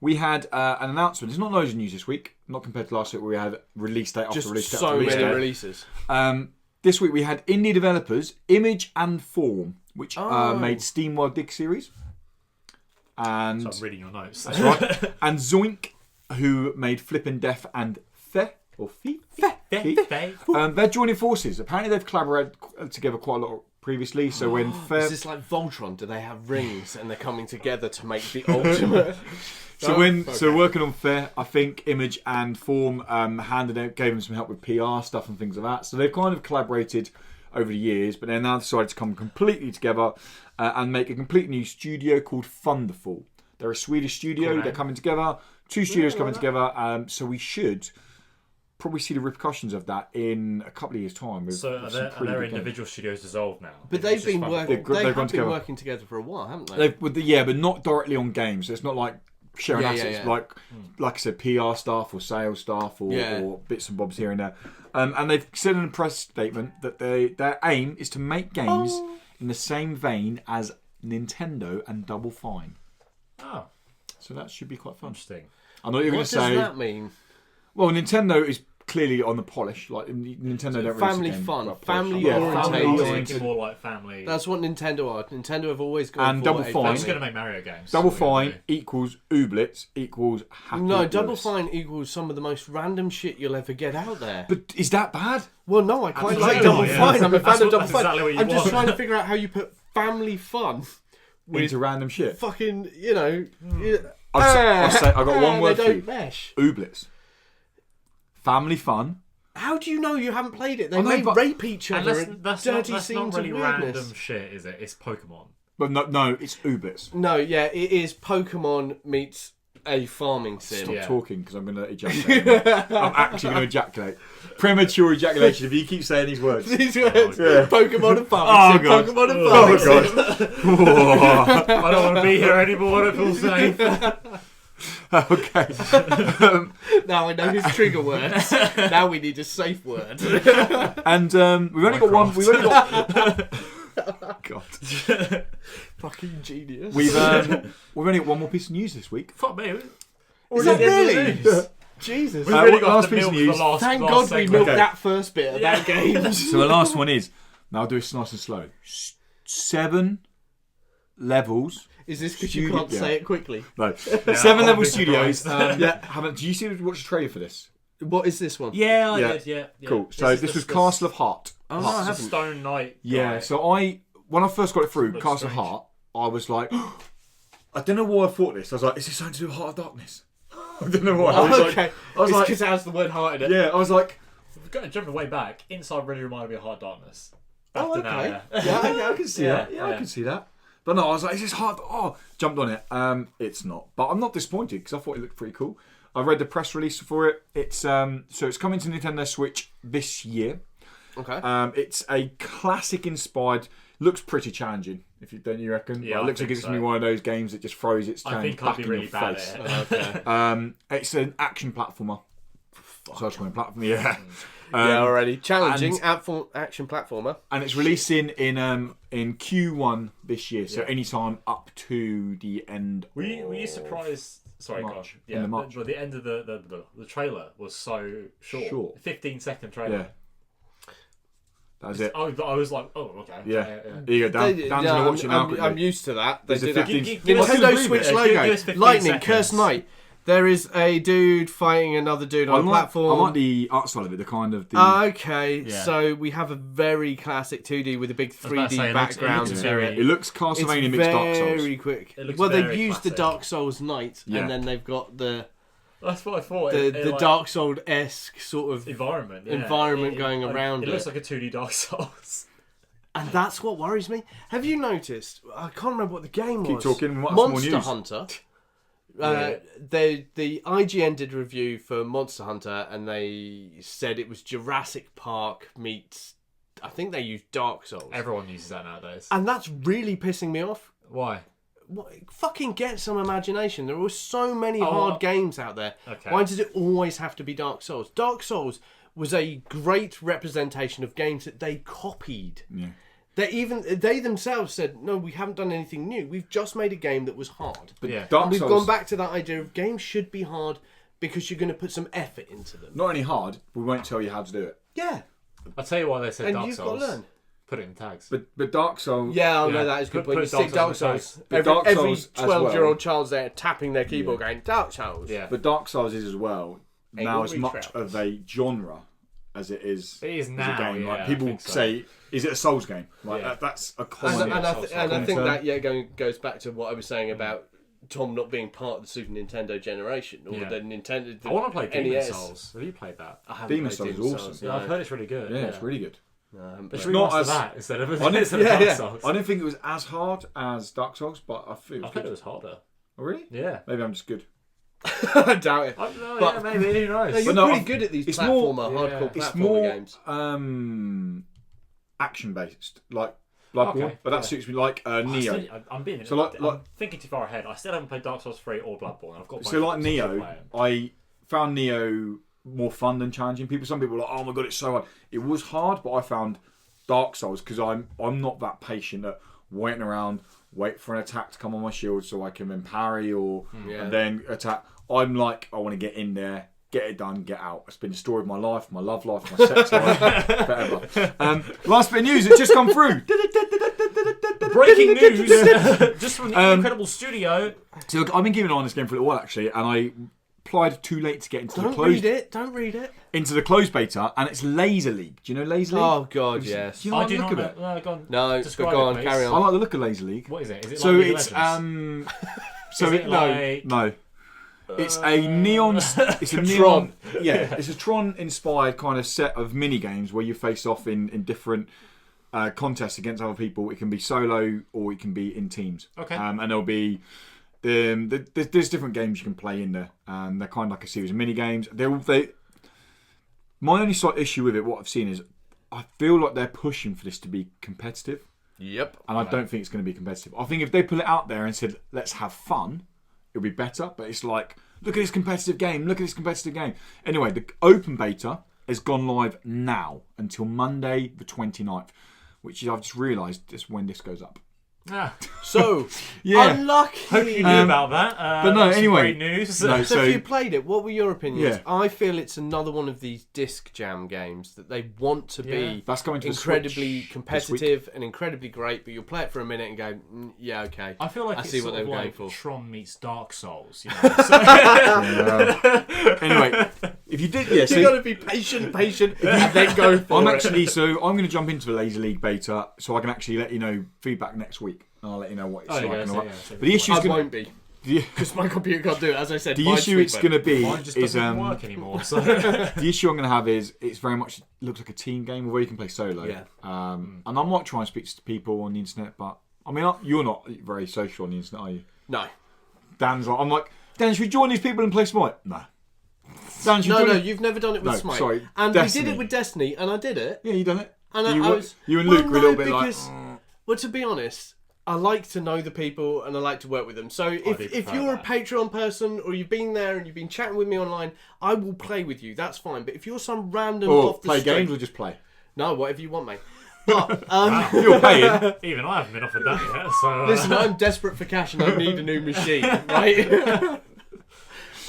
we had an announcement. There's not loads of news this week, not compared to last week where we had release date after Just release date so after release many date. releases. This week we had indie developers Image and Form, which made SteamWorld Dig series. And So I'm reading your notes. that's right. And Zoink, who made Flippin' Death and Fe or Fee. They're joining forces. Apparently they've collaborated together quite a lot previously. So when Is this like Voltron? Do they have rings and they're coming together to make the ultimate? So working on Fair, I think Image and Form gave them some help with PR stuff and things like that. So they've kind of collaborated over the years, but they're now decided to come completely together and make a complete new studio called Thunderfall. They're a Swedish studio. Cool, they're coming together. Two studios coming together. So we should probably see the repercussions of that in a couple of years' time. With, So with some are pretty their good games. individual studios dissolved now? But they've It's just been fun. working. They've They gone have been together. working together for a while, haven't they? But not directly on games. So it's not like sharing assets, like I said, PR staff or sales staff or bits and bobs here and there. And they've said in a press statement that their aim is to make games in the same vein as Nintendo and Double Fine. Oh, So that should be quite fun. interesting. I know what you're going What to does say. that mean? Well, Nintendo is clearly on the polish. Like Nintendo don't release family a game fun, without polish. family Yeah, orientated. I was orientated. thinking more like family. That's what Nintendo are. Nintendo have always gone And for Double a Fine. I'm just family. going to make Mario games. Double That's what we're Fine gonna do. equals Ooblets equals Happy No, Double Lewis. Fine equals some of the most random shit you'll ever get out there. But is that bad? Well, no, I quite Absolutely like Double not, yeah. Fine. I'm a fan of Double That's Fine. exactly what you I'm just want. trying to figure out how you put family fun with Into random shit. fucking, I've got one word they for you. don't mesh. Ooblets. family fun. How do you know you haven't played it? They I know, may but- rape each And other and that's dirty not scenes really of weirdness. random shit, is it? It's Pokemon. But no, it's Ubers. No, yeah, it is Pokemon meets a farming sim. Stop Yeah. talking because I'm going to ejaculate. I'm actually going to ejaculate. Premature ejaculation if you keep saying these words. These words, Yeah. Pokemon and farming sim. God. Pokemon and Oh, farming sim. God. I don't want to be here anymore. I feel safe. Okay. Now I know his trigger words. Now we need a safe word. And we've only got one. We've only got. God. Fucking genius. We've only got one more piece of news this week. Fuck me. Is that really? Jesus. We've really what got last the piece of milk news? the last Thank last God we segment. milked Okay. that first bit about games. So the last one is. Now I'll do this nice and slow. 7 levels. Is this because you Studio- can't yeah. say it quickly? No. Yeah, 7 I'll level be studios. surprised. Yeah. Do you see watch the trailer for this? What is this one? Yeah, I Yeah. did. Yeah. Cool. So this was Castle of Heart. Oh, no, I Heart. haven't. Stone Knight. Yeah. guy. So when I first got it through Looks Castle of strange. Heart, I was like, I don't know why I thought this. I was like, is this something to do with Heart of Darkness? I don't know why. I was okay. like, I was It's like, because it has the word heart in it. yeah. I was like, We've got to jump way back. Inside really reminded me of Hard Darkness. Oh, Back to now, okay. yeah. yeah, I can see Yeah, that. Yeah, I yeah. can see that. But no, I was like, is this hard? Oh, jumped on it. It's not. But I'm not disappointed because I thought it looked pretty cool. I read the press release for it. It's so it's coming to Nintendo Switch this year. Okay. It's a classic inspired. Looks pretty challenging. If you don't, you reckon? Yeah, Well, it I looks like think it's gonna be so. one of those games that just throws its I challenge think I'd back be in really your bad face. at it. Okay. It's an action platformer. So I was calling platform. Yeah. Yeah, already challenging and- action platformer. And it's releasing in Q1 this year, so Yeah. anytime up to the end. Were you surprised? Sorry, March. gosh. End Yeah, of March. the end of the trailer was so short. Short. 15-second trailer. Yeah. That was it. I was like, oh, okay. Yeah. yeah. Here you go, Dan. They- Dan's yeah, gonna watch it now. I'm quickly. used to that. They There's a do that. 15 Give us Nintendo some Switch movement. logo. Give us 15 Lightning, seconds. Cursed Knight. There is a dude fighting another dude on a platform. I like the art style of it, the kind of the. Okay, Yeah. so we have a very classic 2D with a big was about to 3D say, it looks background to very- it. it looks It's Castlevania mixed Dark Souls. very quick. It looks Well, they've very used the classic. Dark Souls Knight, Yeah. and then they've got the That's what I thought. It, the like, Dark Souls-esque sort of, environment. Yeah. environment going around It it. looks like a 2D Dark Souls. and that's what worries me. Have you noticed? I can't remember what the game Keep was. talking, we might have some more Monster news. Hunter. Yeah. The IGN did a review for Monster Hunter, and they said it was Jurassic Park meets. I think they used Dark Souls, Everyone uses that nowadays. and that's really pissing me off. Why? What, fucking get some imagination. There are so many Oh, hard games out there. Okay. Why does it always have to be Dark Souls? Dark Souls was a great representation of games that they copied. Yeah. They themselves said, no, we haven't done anything new. We've just made a game that was hard. But Yeah. Dark And we've Souls, gone back to that idea of games should be hard because you're going to put some effort into them. not only hard, we won't tell you how to do it. Yeah. I'll tell you why they said And Dark you've Souls. got to learn. Put it in tags. But Dark Souls. Yeah, I Yeah. know that is a good Put point. You Dark stick Dark Souls in Souls. But Dark Every Souls as 12-year-old well. child's there tapping their keyboard going, Dark Souls. Yeah. But Dark Souls is as well now as Angry much Trappers. of a genre as it is. It is as now, a game. yeah, Like I people think so. say, is it a Souls game? Like Yeah. that's a And, common. and, I think term. that goes back to what I was saying about Tom not being part of the Super Nintendo generation or Yeah. the Nintendo. I want to play Demon NES. Souls. Have you played that? I haven't Demon played Souls is Demon awesome. Yeah, I've heard it's really good. yeah, it's really good. It's not not as- that instead of I didn't- instead of yeah, Dark yeah. Souls. I didn't think it was as hard as Dark Souls, but I feel it I was heard good. it was harder. Oh, really? Yeah. Maybe I'm just good. I doubt it. I don't know, But- yeah, maybe, who knows? No, you're no, pretty I've- good at these it's platformer, more- hardcore yeah. It's platformer more games. action based, like Bloodborne, Okay, but that yeah. suits me. Like Neo. I'm being So like- I'm thinking too far ahead. I still haven't played Dark Souls 3 or Bloodborne. I've got So like both, I'm still Neo, playing. I found Neo more fun than challenging. Some people were like, oh my god, it's so hard. It was hard, but I found Dark Souls because I'm not that patient at waiting around, wait for an attack to come on my shield so I can then parry or Yeah. and then attack. I'm like, I want to get in there, get it done, get out. It's been the story of my life, my love life, my sex life, forever. Last bit of news, it's just come through. Breaking news, just from the incredible studio. So look, I've been keeping an eye on this game for a little while actually, and I applied too late to get into the Don't closed read it. Don't read it. into the closed beta, and it's Laser League. Do you know Laser League? Oh God, yes. Do you I like do the not look know. of it? No, go on. No, Describe go it, on, please. carry I on. like the look of Laser League. What is it? Is it like So League of it's Legends? so Is it, it no like- no. It's a neon. It's a neon. Yeah, it's a Tron-inspired kind of set of mini games where you face off in different contests against other people. It can be solo or it can be in teams. Okay. And there'll be there's different games you can play in there. They're kind of like a series of mini games. My only slight issue with it, what I've seen is, I feel like they're pushing for this to be competitive. Yep. And I don't think it's going to be competitive. I think if they put it out there and said, let's have fun, it'll be better. But it's like, look at this competitive game. Look at this competitive game. Anyway, the open beta has gone live now until Monday the 29th, which is, I've just realised, is when this goes up. Ah. So, Yeah. unlucky. Hope you knew about that. But no, that's anyway. great news. No, So if you played it, what were your opinions? Yeah. I feel it's another one of these disc jam games that they want to be That's coming to the incredibly Switch competitive and incredibly great, but you'll play it for a minute and go, yeah, okay. I feel like I it's see what sort they of were going like for. Tron meets Dark Souls. You know? Anyway, if you did, yeah, You've got to be patient, and then go for it. I'm going to jump into the Laser League beta so I can actually let you know feedback next week. And I'll let you know what it's like. And all that. But the issue I is going won't be, because my computer can't do it. As I said, the mine's issue it's sweet, going to be Mine just is doesn't work anymore. So. the issue I'm going to have is it's very much looks like a team game where you can play solo. Yeah. And I might try and speak to people on the internet, but I mean you're not very social on the internet, are you? No. Dan, should we join these people and play Smite? No. Dan, should we No, join it? you've never done it with No, Smite. sorry, And Destiny. we did it with Destiny, and I did it. Yeah, you done it. And You and Luke were a little bit because, like. well, to be honest, I like to know the people and I like to work with them. So if you're a Patreon person or you've been there and you've been chatting with me online, I will play with you. That's fine. But if you're some random Or off the play street, games or just play. no, whatever you want, mate. But You're paying. Even I haven't been offered that yet. So, listen, I'm desperate for cash and I need a new machine, right?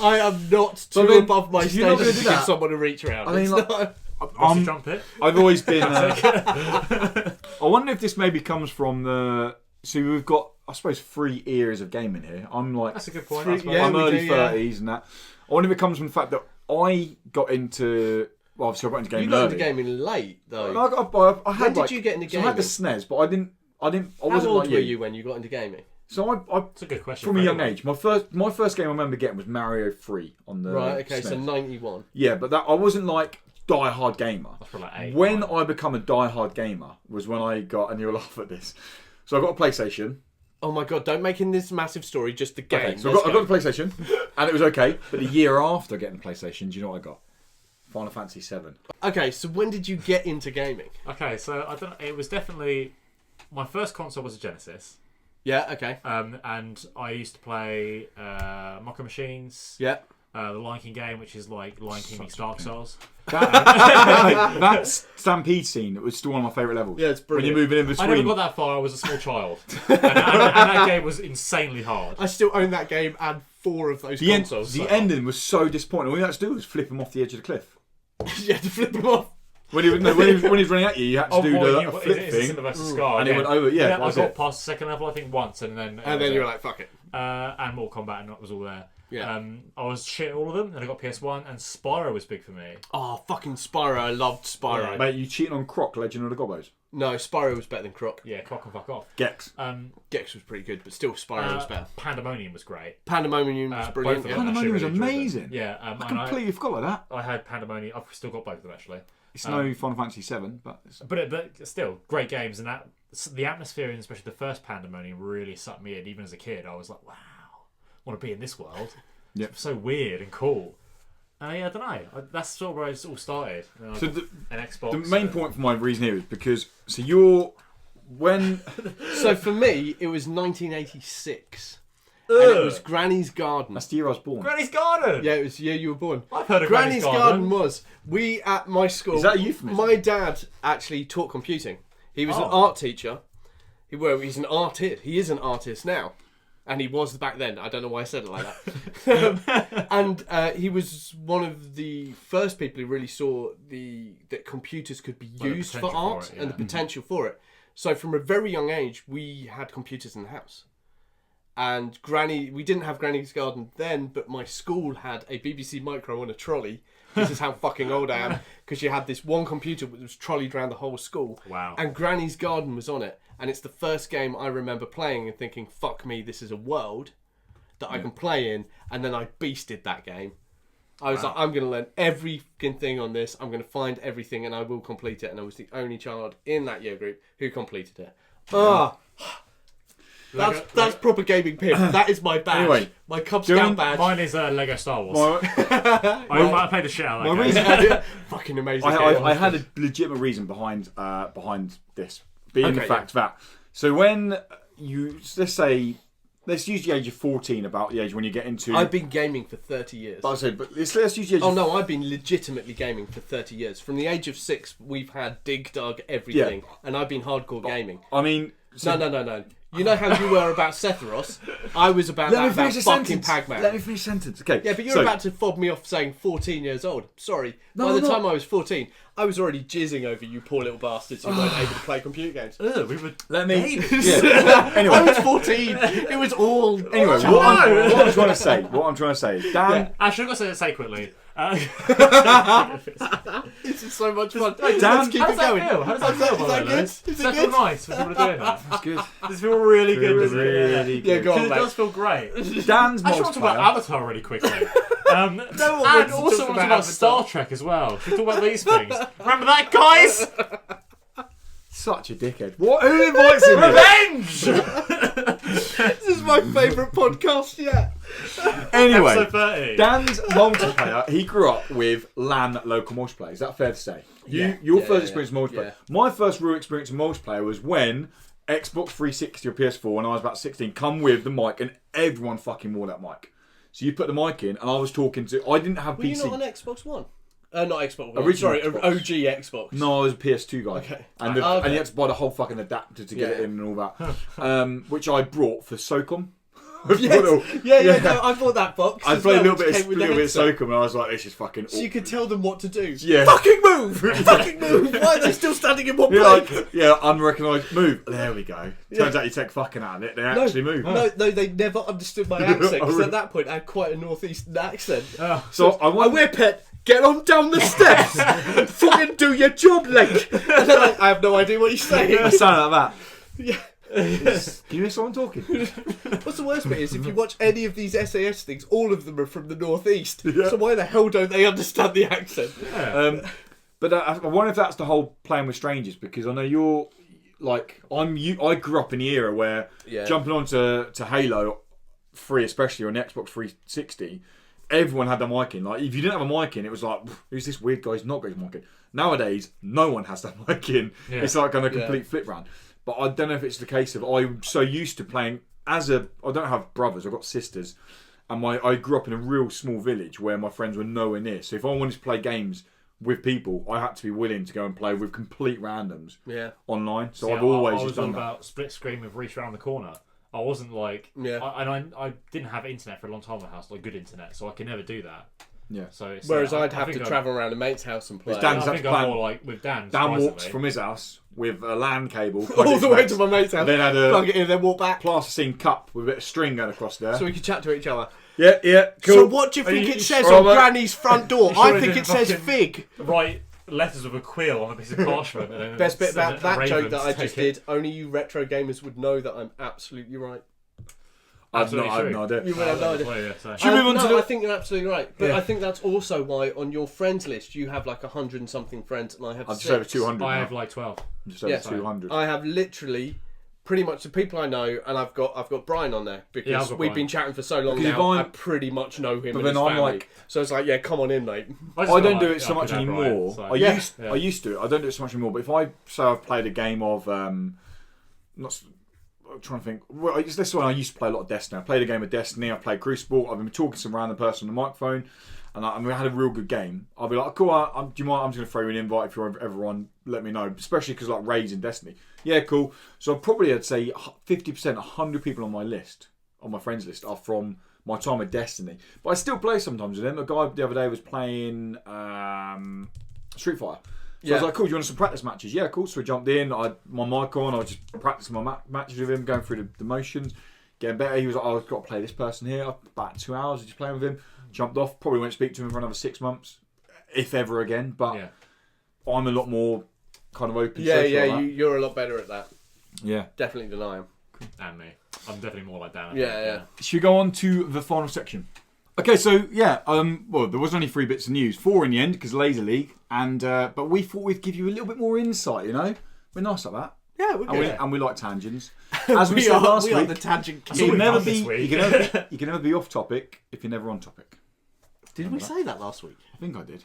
I am not too above my you're not station gonna to do give that. someone a reach around. I mean, It's like- not- what's the trumpet? I've always been. I wonder if this maybe comes from the. So we've got, I suppose, 3 eras of gaming here. I'm like, That's a good point. Three- I suppose. yeah, I'm we early do, yeah. 30s and that. I wonder if it comes from the fact that I got into. Well, obviously, I got into gaming you got early. into gaming late though. I had When did like, you get into so I had the gaming? SNES, but I wasn't How old like were you when you got into gaming? So I That's a good question. from a for young anyone. age, my first game I remember getting was Mario 3 on the Right. Okay. SNES. So 91. Yeah, but that I wasn't like die-hard gamer. That's probably like 8. When I become a die-hard gamer was when I got, and you'll laugh at this. So I got a PlayStation. Oh my god! Don't make in this massive story just the game. Okay, so Let's I got the PlayStation, and it was okay. But the year after getting the PlayStation, do you know what I got? Final Fantasy 7. Okay, so when did you get into gaming? Okay, so I don't. It was definitely my first console was a Genesis. Yeah. Okay. And I used to play Mocko Machines, Yeah. the Lion King game, which is like Lion King meets Dark Souls. That Stampede scene, it was still one of my favourite levels. Yeah, it's When brilliant. you're moving in I between. never got that far. I was a small child, and that game was insanely hard. I still own that game and 4 of those the consoles. the ending was so disappointing. All you had to do was flip him off the edge of the cliff. You had to flip them off. When he was running at you, you had to do boy, a flip is it thing. Cinder versus Scar And it again? went over, yeah, I that's got it. past the second level, I think, once, and then And then you were like, fuck it. and Mortal Kombat, and that was all there. Yeah. I was shit at all of them. Then I got PS1, and Spyro was big for me. Oh, fucking Spyro. I loved Spyro. Yeah. Mate, you cheating on Croc, Legend of the Gobbos. No, Spyro was better than Croc. Yeah, clock and fuck off. Gex. Gex was pretty good, but still Spyro was better. Pandemonium was great. Pandemonium was brilliant. both of Yeah. them. Pandemonium was actually really enjoyed amazing. them. Yeah, I and completely forgot about that. I had Pandemonium. I've still got both of them actually. It's no Final Fantasy 7, but But still, great games, and that the atmosphere, and especially the first Pandemonium, really sucked me in. Even as a kid, I was like, "Wow, I want to be in this world." Yep. It's so weird and cool. Yeah, I don't know. That's sort of where it all started. And I So got an Xbox. the main point for my reason here is because when So for me, it was 1986. And it was Granny's Garden. that's the year I was born. Granny's Garden. Yeah, it was the year you were born. I've heard of Granny's Garden was. We at my school. Is that a euphemism? My dad actually taught computing. He was an art teacher. He's an artist. He is an artist now, and he was back then. I don't know why I said it like that. And he was one of the first people who really saw that computers could be used for potential for art it, yeah. and the potential for it. So from a very young age, we had computers in the house. And we didn't have Granny's Garden then, but my school had a BBC Micro on a trolley. This is how fucking old I am, because you had this one computer that was trolleyed around the whole school. Wow. And Granny's Garden was on it, and it's the first game I remember playing and thinking, fuck me, this is a world. that I can play in, and then I beasted that game. I was like, I'm going to learn every fucking thing on this. I'm going to find everything, and I will complete it. And I was the only child in that year group who completed it. That's proper gaming pimp. That is my badge. Anyway, my Cub Scout badge. Mine is Lego Star Wars. I played the shit out of that game. Reason, fucking amazing. I had a legitimate reason behind this, being the fact that when you let's use the age of 14, about the age when you get into. I've been gaming for 30 years. But let's use the age. Oh no, I've been legitimately gaming for 30 years. From the age of 6, we've had dig dug everything, and I've been hardcore gaming. I mean, no. You know how you were about Sephiroth? I was about fucking Pac-Man. Let me finish the sentence. Okay. Yeah, but you're about to fob me off saying 14 years old. Sorry. By the time I was 14, I was already jizzing over you poor little bastards who weren't able to play computer games. We were. Let me. Yeah. Anyway, I was 14. It was all. Anyway, what I'm trying to say is, Dan. Yeah. Actually, I've got to say quickly. This is so much fun. Dan, let's keep it going. How does that feel? Is that good? Does that feel nice when people are doing that? That's good. Does it feel really good? Doesn't it? Really good. Yeah, go on, It mate. does feel great. Dan's I just want to talk about multiplayer. Avatar really quickly. one And wants also to want to talk talk about about Star Trek as well. Should we talk about these things? Remember that, guys? Such a dickhead. What? Who invites him? Revenge! This is my favourite podcast yet. Anyway, Episode 30. Dan's multiplayer, he grew up with LAN local multiplayer. Is that fair to say? Your first experience in multiplayer. Yeah. My first real experience in multiplayer was when Xbox 360 or PS4, when I was about 16, come with the mic, and everyone fucking wore that mic. So you put the mic in, and I was talking to. I didn't have Were PC. you not on Xbox One? Not Xbox One. Original Sorry, Xbox. OG Xbox. No, I was a PS2 guy. Okay. And, Okay. and you had to buy the whole fucking adapter to get Yeah. it in and all that. Which I brought for SOCOM. Yes. Yeah, no, I bought that box. I as played well, a little which bit came of with the headset. SOCOM, and I was like, this is fucking So you could tell them what to do. Yeah. Fucking move! Fucking move! Why are they still standing in one You're place? like, yeah, unrecognised move. There we go. Turns out you take fucking out of it. They actually move. No, they never understood my accent, because at that point I had quite a northeastern accent. So I want. We're pet. Get on down the steps and fucking do your job, like. And they're like, I have no idea what you're saying. I sound like that. Yeah. Can you hear someone talking? What's the worst bit is if you watch any of these SAS things, all of them are from the northeast. So why the hell don't they understand the accent? But I wonder if that's the whole playing with strangers, because I know you're like I grew up in the era where jumping on to Halo 3, especially on the Xbox 360. Everyone had their mic in. Like, if you didn't have a mic in, it was like, who's this weird guy who's not got his mic in? Nowadays, no one has that mic in. Yeah. It's like on a complete flip round. But I don't know if it's the case of I'm so used to playing I don't have brothers, I've got sisters. And I grew up in a real small village where my friends were nowhere near. So if I wanted to play games with people, I had to be willing to go and play with complete randoms online. So See, I've always I was just done on that. about split screen with reach around the corner. I wasn't like, I didn't have internet for a long time in the house, like good internet, so I could never do that. Yeah. So it's, Whereas I'd have to travel around a mate's house and play. Dan's I think I'm more like with Dan. Dan walks from his house with a LAN cable all the way to my mate's house. Then had plug a it in, then walk back. plasticine cup with a bit of string going across there. So we could chat to each other. Yeah, cool. So what do you think it says on Granny's front door? I think it says fig. Write letters with a quill on a piece of parchment. And then Best bit about that joke that I just did. did, only you retro gamers would know that I'm absolutely right. I have no idea. You would have no idea. Should we move on to I think you're absolutely right. But I think that's also why on your friends list you have like 100 and something friends and I have I've 6. just over 200 I now. have like 12. Just over 200. I have literally pretty much the people I know, and I've got Brian on there because we've Brian. been chatting for so long Because now. I pretty much know him. But and then his I'm family. like- so it's like, yeah, come on in, mate. I don't do it so much anymore. I used to. I don't do it so much anymore. But if I've played a game of I'm trying to think. Well, this one I used to play a lot of Destiny. I played a game of Destiny. I played Crucible. I've been talking to some random person on the microphone, and we had a real good game. I'll be like, cool. Do you mind? I'm just going to throw you an invite if you're ever on. Let me know. Especially because like raids in Destiny. Yeah, cool. So I'd say 50%, 100 people on my list, on my friends list, are from my time with Destiny. But I still play sometimes with them. A guy the other day was playing Street Fighter. So I was like, cool, do you want some practice matches? Yeah, cool. So we jumped in, I had my mic on, I was just practicing my matches with him, going through the motions, getting better. He was like, I've got to play this person here. About 2 hours just playing with him. Jumped off, probably won't speak to him for another 6 months, if ever again. But I'm a lot more kind of open. Yeah, you're a lot better at that. Yeah. Definitely than I am. And me. I'm definitely more like Dan. Yeah. Should we go on to the final section? Okay, so well, there was only 3 bits of news, 4 in the end because Laser League, and but we thought we'd give you a little bit more insight. You know, we're nice like that. Yeah, we're good. And we like tangents. As we said last we week, are the tangent you can king. never this be week. you can never be off topic if you're never on topic. Did we say that last week? I think I did.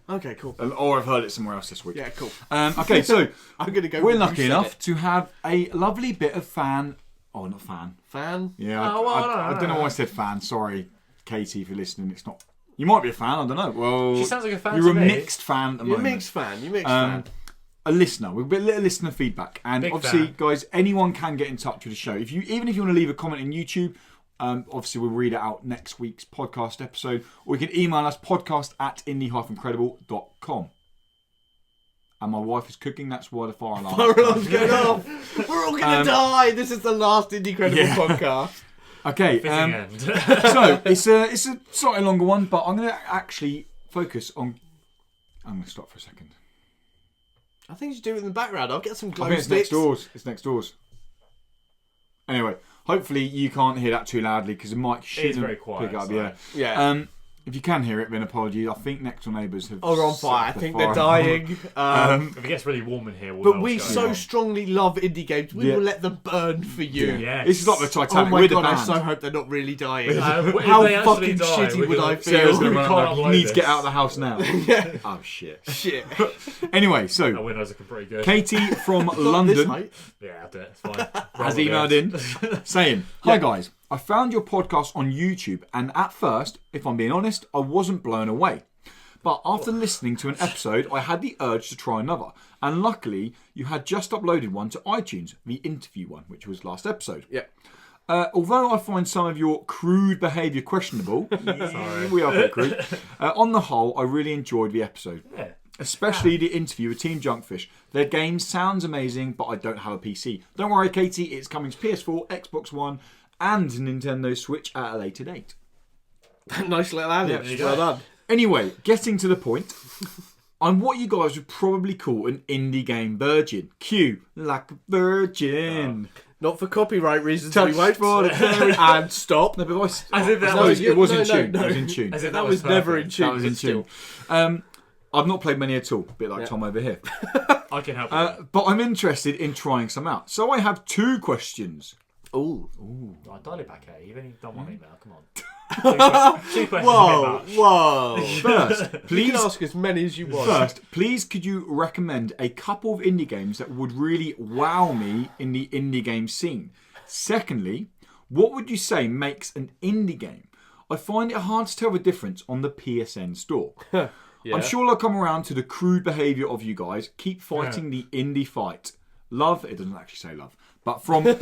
Okay, cool. Or I've heard it somewhere else this week. Yeah, cool. Okay, so I'm gonna go. we're with lucky you said enough it. to have a lovely bit of fan. Oh, not fan. Fan. Yeah, I I don't know why I said fan. Sorry, Katie, if you're listening. It's not. You might be a fan. I don't know. Well, She sounds like a fan You're to a me. mixed fan at the You're a moment. mixed fan. You're mixed fan. A listener. We've got a little listener feedback, and Big obviously, fan. guys, anyone can get in touch with the show. Even if you want to leave a comment in YouTube, obviously we'll read it out next week's podcast episode, or you can email us podcast@indie-credible.com. And my wife is cooking. That's why the fire alarm. Fire alarm's going off. We're all gonna die. This is the last Indie Credible podcast. Okay. Fitting end. So it's a slightly longer one, but I'm going to actually focus on. I'm going to stop for a second. I think you should do it in the background. I'll get some glow I think it's sticks. next doors. It's next doors. Anyway, hopefully you can't hear that too loudly because the mic shouldn't very quiet, pick up. so- Yeah. If you can hear it, then apologies. I think next door neighbours have. Oh, they're on set fire. I the think fire. they're dying. If it gets really warm in here, we'll But know we what's going so on. strongly love indie games. We Yeah. will let them burn for you. Yeah. Yes. This is like the Oh Titanic. my We're the god, I band. so hope they're not really dying. If How they actually fucking die, shitty we're would gonna- I Sarah's feel? gonna We run can't out. upload You need to this. get out of the house now. Yeah. Oh shit. Shit. Anyway, Our so windows looking pretty good. Katie from Not this London height. Yeah, I'll do it. It's fine. has Roll emailed with it. in saying, "Hi guys, I found your podcast on YouTube, and at first, if I'm being honest, I wasn't blown away. But after listening to an episode, I had the urge to try another. And luckily, you had just uploaded one to iTunes, the interview one, which was last episode. Yeah. Although I find some of your crude behaviour questionable, Sorry. we are very crude, on the whole, I really enjoyed the episode. Yeah. Especially the interview with Team Junkfish. Their game sounds amazing, but I don't have a PC. Don't worry, Katie, it's coming to PS4, Xbox One, and Nintendo Switch at a later date. Nice little adage. Yeah, Well done. Anyway, getting to the point, I'm what you guys would probably call an indie game virgin. Q, like a virgin. Not for copyright reasons. Touch we won't. for the cherry. And stop. No, but As if that no, was- it was in no, tune. no. It was in tune. As if That was never in perfect. tune. That was in but still. tune. I've not played many at all, a bit like Tom over here. I can help you. But I'm interested in trying some out. So I have 2 questions. Ooh. I'll dial it back, You've only done one email. Come on. Two questions. Whoa. A bit much. Whoa. First, You please. can ask as many as you want. First, please could you recommend a couple of indie games that would really wow me in the indie game scene? Secondly, what would you say makes an indie game? I find it hard to tell the difference on the PSN store. Yeah. I'm sure I'll come around to the crude behaviour of you guys. Keep fighting the indie fight. Love, it doesn't actually say love, but from He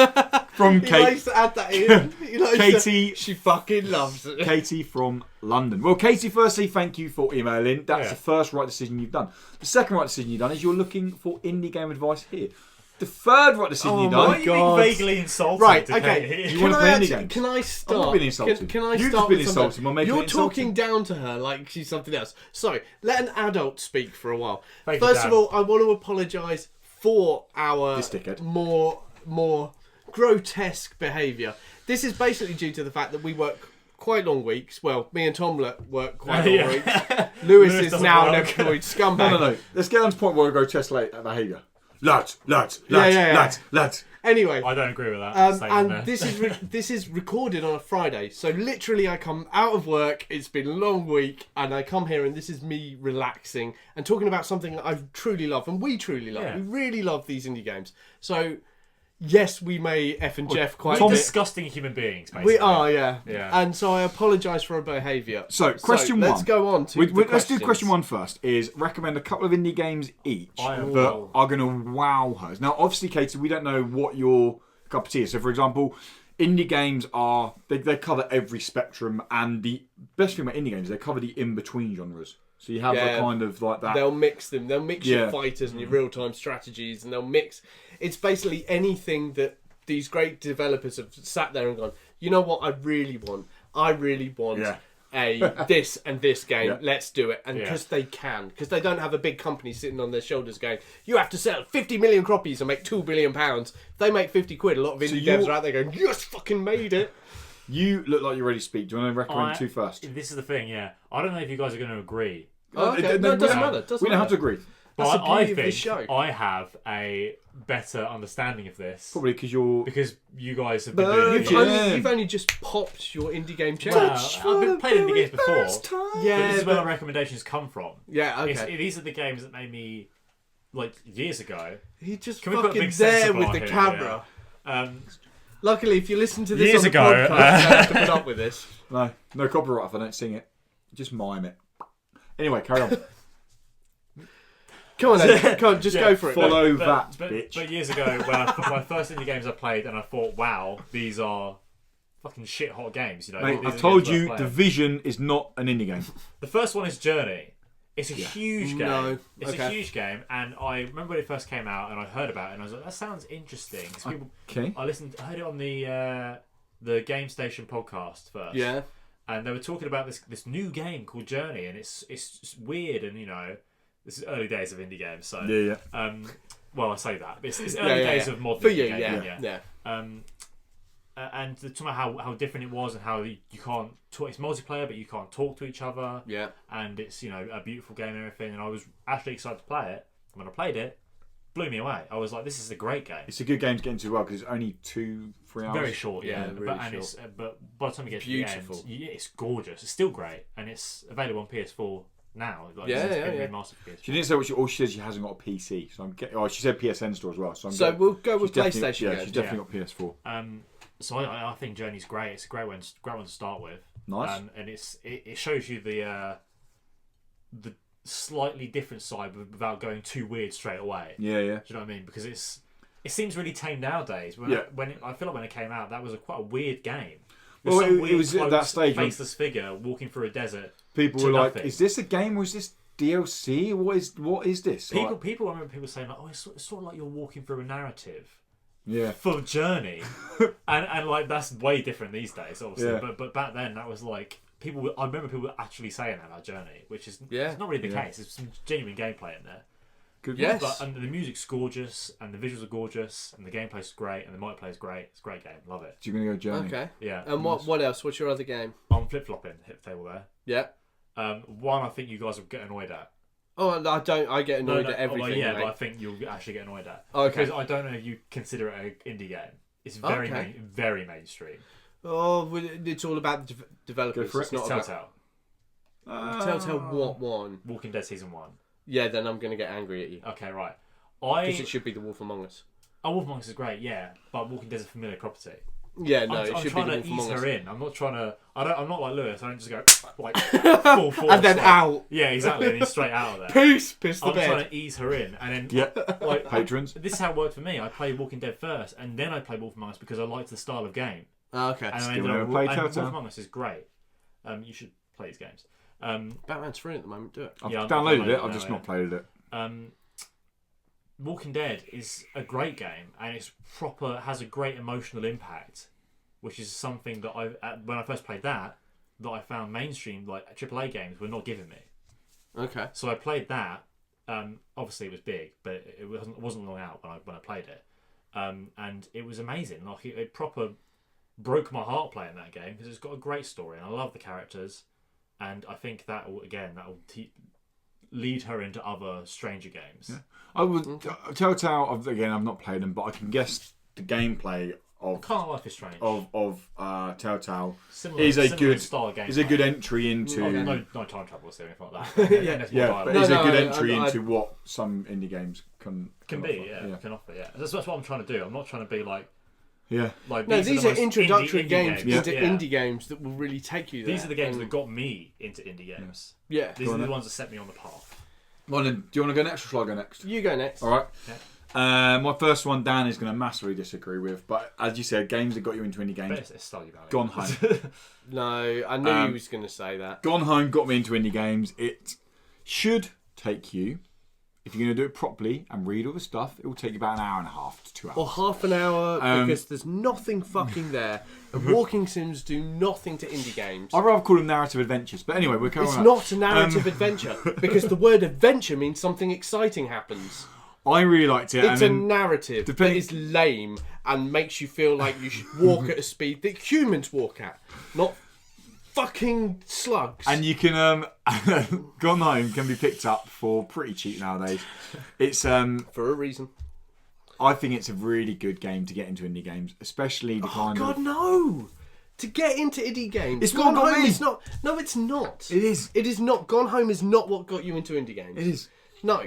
Kate, likes to add that in. He likes Katie- to, she fucking loves it. Katie from London. Well, Katie, firstly, thank you for emailing. That's Yeah. the first right decision you've done. The second right decision you've done is you're looking for indie game advice here. The third right decision Oh you've my done. Why are you being God. vaguely insulted? Right, to okay. Katie? You wanna play indie games? Can I start? I'm not being insulted. Can I You've start just been with something? insulted by making You're it talking insulting. down to her like she's something else. Sorry, let an adult speak for a while. Thank you, First Dan. of all, I want to apologise for our This dickhead. more grotesque behaviour. This is basically due to the fact that we work quite long weeks. Well, me and Tom work quite long Yeah. weeks. Lewis is doesn't now an work. employed scumbag. No. Let's get on to the point where we go test late behaviour. Lads. Yeah. Anyway, I don't agree with that statement there. and this is recorded on a Friday, so literally I come out of work. It's been a long week, and I come here, and this is me relaxing and talking about something that I truly love, and we truly love. Yeah. We really love these indie games. So yes, we may F and Jeff quite We're a bit. disgusting human beings, basically. We are, yeah. Yeah. And so I apologise for our behaviour. So, question Let's one. go on to Let's do questions. question 1 first. Is recommend a couple of indie games each I am- that are going to wow her. Now, obviously, Katie, we don't know what your cup of tea is. So, for example, indie games are they cover every spectrum, and the best thing about indie games is they cover the in between genres. So you have Yeah. the kind of like that. They'll mix them. They'll mix your Yeah. fighters and your real-time strategies, and they'll mix. It's basically anything that these great developers have sat there and gone, you know what, I really want this and this game. Yeah. Let's do it. And because they can, because they don't have a big company sitting on their shoulders going, you have to sell 50 million copies and make £2 billion. If they make 50 quid, a lot of indie devs are out there going, yes, fucking made it. You look like you're ready to speak. Do you want to recommend two first? This is the thing, yeah. I don't know if you guys are going to agree. Oh, okay. No, it doesn't matter. We don't have to agree. But That's the I beauty of this think show. I have a better understanding of this. Probably because you guys have been doing it. You've only just popped your indie game channel. I've been playing indie games before. Yeah, But this is where my recommendations come from. Yeah, okay. These are the games that made me, like, years ago. He just Can we put a fucking big there sensible with on the here? camera. Yeah. Luckily, if you listen to this Years on the ago, podcast, you don't have to put up with this. no copyright if I don't sing it. Just mime it. Anyway, carry on. Come on, then. Come on, just go for it. Follow But bitch. But years ago, when my first indie games I played, and I thought, wow, these are fucking shit hot games. You know, Mate, these I are told games worth you, playing. Division is not an indie game. The first one is Journey. It's a huge game. No. It's Okay. a huge game, and I remember when it first came out, and I heard about it, and I was like, "That sounds interesting." So Okay. I heard it on the Game Station podcast first. Yeah. And they were talking about this new game called Journey, and it's just weird, and you know, this is early days of indie games, so Yeah. well, I say that, but it's early days of modern For you, indie game, yeah. And they're talking about how different it was and how you can't talk. It's multiplayer, but you can't talk to each other. Yeah. And it's, you know, a beautiful game and everything. And I was actually excited to play it. And when I played it, blew me away. I was like, this is a great game. It's a good game to get into as well because it's only 2-3 hours. Very short, yeah. really But by the time you get Beautiful. to the end, it's gorgeous. It's still great, and it's available on PS4 now. Like, Yeah, it's yeah, been yeah. remastered for PS4. She didn't say what she said. She hasn't got a PC, so she said PSN store as well. So We'll go with she's definitely- PlayStation. Yeah, games. she's definitely got PS4. So I think Journey's great. It's a great one to start with. Nice. And it shows you the slightly different side without going too weird straight away. Yeah, yeah. Do you know what I mean? Because it seems really tame nowadays. I feel like when it came out, that was quite a weird game. Well, Some it weird, was at that stage when faceless figure walking through a desert. people to were like, nothing. "Is this a game or is this DLC? What is this?" I Like, remember people saying like, "Oh, it's sort of like you're walking through a narrative." yeah. For Journey, and like that's way different these days, obviously. Yeah. But back then, that was like I remember people were actually saying that about Journey, which is Yeah. it's not really the Yeah. case. There's some genuine gameplay in there. Good. Yes. But and the music's gorgeous, and the visuals are gorgeous, and the gameplay's great, and the multiplayer is great. It's a great game, love it. So you're gonna go Journey. Okay. Yeah. And what else? What's your other game? I'm flip flopping, hit the table there. Yeah. One I think you guys will get annoyed at. Oh, I don't. I get annoyed at everything. Well, yeah, mate. but I think you'll actually get annoyed at. Okay. Because I don't know if you consider it an indie game. It's very Okay. very mainstream. Oh, well, it's all about the developers. Go for it. It's not It's about Telltale. Telltale. What one? Walking Dead Season 1. Yeah, then I'm gonna get angry at you Okay, right. because it should be The Wolf Among Us. Wolf Among Us is great, yeah, but Walking Dead's a familiar property. Yeah, no, I'm it should be trying The to Wolf ease Among Us. her in. I'm not trying to. I'm not like Lewis. I don't just go like full force And then like- out. Yeah, exactly. And he's straight out of there. Peace, piss the I'm bed. trying to ease her in, and then Yeah. like Patrons. This is how it worked for me. I played Walking Dead first, and then I played Wolf Among Us because I liked the style of game. Okay. And I Still ended never up, played and Telltale. Wolf Among Us is great. You should play these games. Batman's free at the moment. Do it. I've Yeah, I've downloaded it. downloaded I've it just now, not played it. Walking Dead is a great game, and it's proper. Has a great emotional impact, which is something that when I first played that I found mainstream like AAA games were not giving me. Okay. So I played that. Obviously, it was big, but it wasn't long out when I played it, and it was amazing. Like it proper broke my heart playing that game because it's got a great story, and I love the characters, and I think that will lead her into other stranger games. Yeah. I would Telltale. Again, I've not played them, but I can guess the gameplay of Can't Life is Strange. Telltale Similar, is a similar good style gameplay. is a good entry into No time travel or anything like that. Yeah. There's more yeah, dialogue. but No, it's a no, good I- entry I- into what some indie games can can be, offer. can offer, yeah. That's what I'm trying to do. I'm not trying to be like Yeah. No, these the are most introductory indie games games. into Yeah. indie games that will really take you there. These are the games And- that got me into indie games. Yeah. These are the ones that set me on the path. Well, then, do you want to go next or shall I go next? You go next. All right. Yeah. My first one, Dan is going to massively disagree with, but as you said, games that got you into indie games. Better start you about it. Gone Home. No, I knew he was going to say that. Gone Home got me into indie games. It should take you if you're going to do it properly and read all the stuff, it will take you about an hour and a half to 2 hours. Or half an hour, because there's nothing fucking there. And walking sims do nothing to indie games. I'd rather call them narrative adventures. But anyway, we're coming It's not a narrative adventure, because the word adventure means something exciting happens. I really liked it. It's a narrative that is lame and makes you feel like you should walk at a speed that humans walk at, not fucking slugs. And you can Gone Home can be picked up for pretty cheap nowadays. It's for a reason. I think it's a really good game to get into indie games, especially the kind God, of... no! To get into indie games, It's Gone not Home me. is not. No, it's not. It is. It is not. Gone Home is not what got you into indie games. It is. No.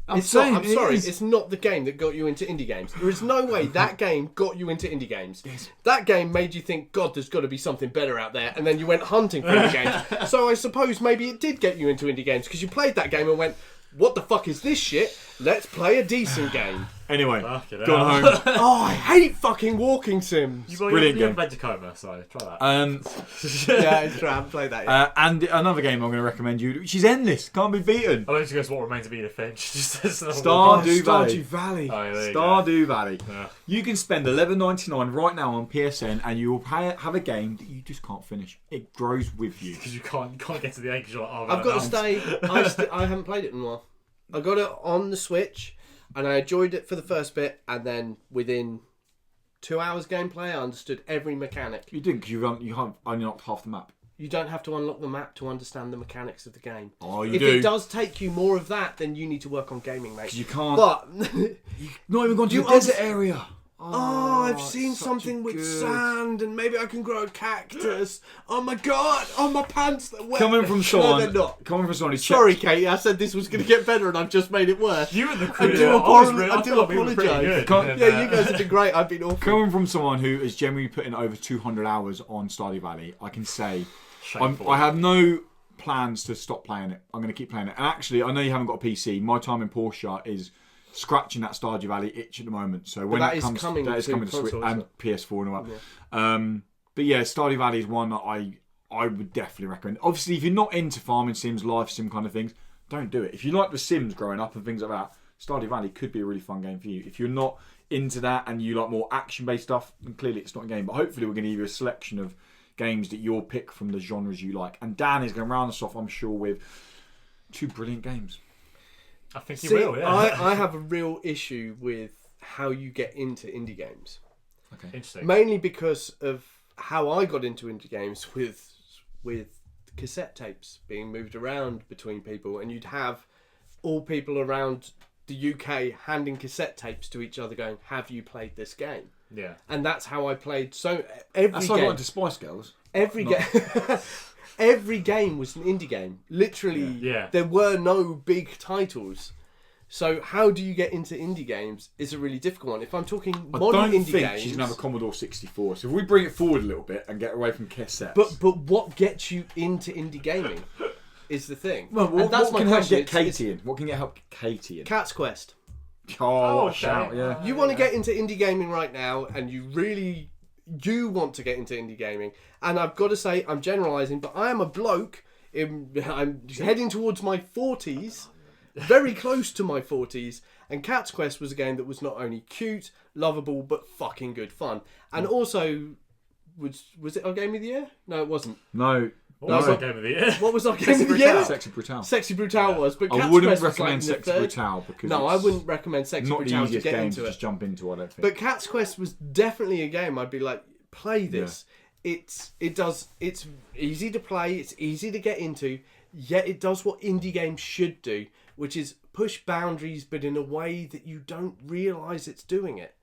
I'm It's saying not. I'm it sorry. is. It's not the game that got you into indie games. There is no way that game got you into indie games. Yes. That game made you think, God, there's got to be something better out there, and then you went hunting for indie games. So I suppose maybe it did get you into indie games because you played that game and went, what the fuck is this shit? Let's play a decent game. Anyway, Fucking Gone hell. Home. Oh, I hate fucking walking sims. Brilliant You game. have Vegicoma, so try that. Yeah, it's true. I haven't played that yet. And another game I'm going to recommend you, which is endless, can't be beaten. I don't think it's what remains of Edith Finch. Just another Stardew Valley. Stardew Valley. Oh, yeah, there you go. Stardew Valley. Yeah. You can spend $11.99 right now on PSN and you will have a game that you just can't finish. It grows with you. Because you can't get to the end because you're like, oh, I've got to no. stay. I haven't played it in a while. I got it on the Switch, and I enjoyed it for the first bit, and then within 2 hours gameplay, I understood every mechanic. You didn't because you have only knocked half the map. You don't have to unlock the map to understand the mechanics of the game. Oh, you if do. it does take you more of that, then you need to work on gaming, mate. Because you can't. But Not even gone to You the desert area. oh, I've it's seen such something a with good- sand, and maybe I can grow a cactus. Oh my god! Oh, my pants that wet. Coming from No, someone. they're not. Coming from someone who's Sorry, Katie. I said this was going to get better, and I've just made it worse. You and the crew. I do apologise. Can't- Yeah, you guys have been great. I've been awful. Coming from someone who has generally put in over 200 hours on Stardew Valley, I can say I have no plans to stop playing it. I'm going to keep playing it. And actually, I know you haven't got a PC. My time in Portia is scratching that Stardew Valley itch at the moment. So when that that is comes, coming that is to coming to Switch console, and PS4 and all that. But yeah, Stardew Valley is one that I would definitely recommend. Obviously, if you're not into farming sims, life sim kind of things, don't do it. If you like the Sims growing up and things like that, Stardew Valley could be a really fun game for you. If you're not into that and you like more action-based stuff, then clearly it's not a game. But hopefully we're going to give you a selection of games that you'll pick from the genres you like. And Dan is going to round us off, I'm sure, with 2 brilliant games. I think See, you will, yeah. I have a real issue with how you get into indie games. Okay. Interesting. Mainly because of how I got into indie games with cassette tapes being moved around between people, and you'd have all people around the UK handing cassette tapes to each other going, have you played this game? Yeah. And that's how I played every That's like game. going to Spice Girls. Every game. Every game was an indie game. Literally, Yeah. there were no big titles. So how do you get into indie games is a really difficult one. If I'm talking I modern don't indie think games, she's going to have a Commodore 64. So if we bring it forward a little bit and get away from cassettes. but what gets you into indie gaming is the thing. well, And what, that's what my can help question. get Katie in? What can help Katie in? Cat's Quest. Oh, okay. shout, yeah. You want to get into indie gaming right now, and you want to get into indie gaming. And I've got to say, I'm generalising, but I am a bloke. I'm heading towards my 40s, very close to my 40s. And Cat's Quest was a game that was not only cute, lovable, but fucking good fun. And also, was it our game of the year? No, it wasn't. No. What was our game of the year? What was our game of the year? Sexy Brutal. Sexy Brutal was, but I Cat's wouldn't Quest was recommend like in the Sexy third. Brutal because No, I it's wouldn't recommend Sexy not the Brutal to easiest get game into to it. just jump into, I don't think. But Cat's Quest was definitely a game I'd be like, play this. It's easy to play, it's easy to get into, yet it does what indie games should do, which is push boundaries, but in a way that you don't realise it's doing it.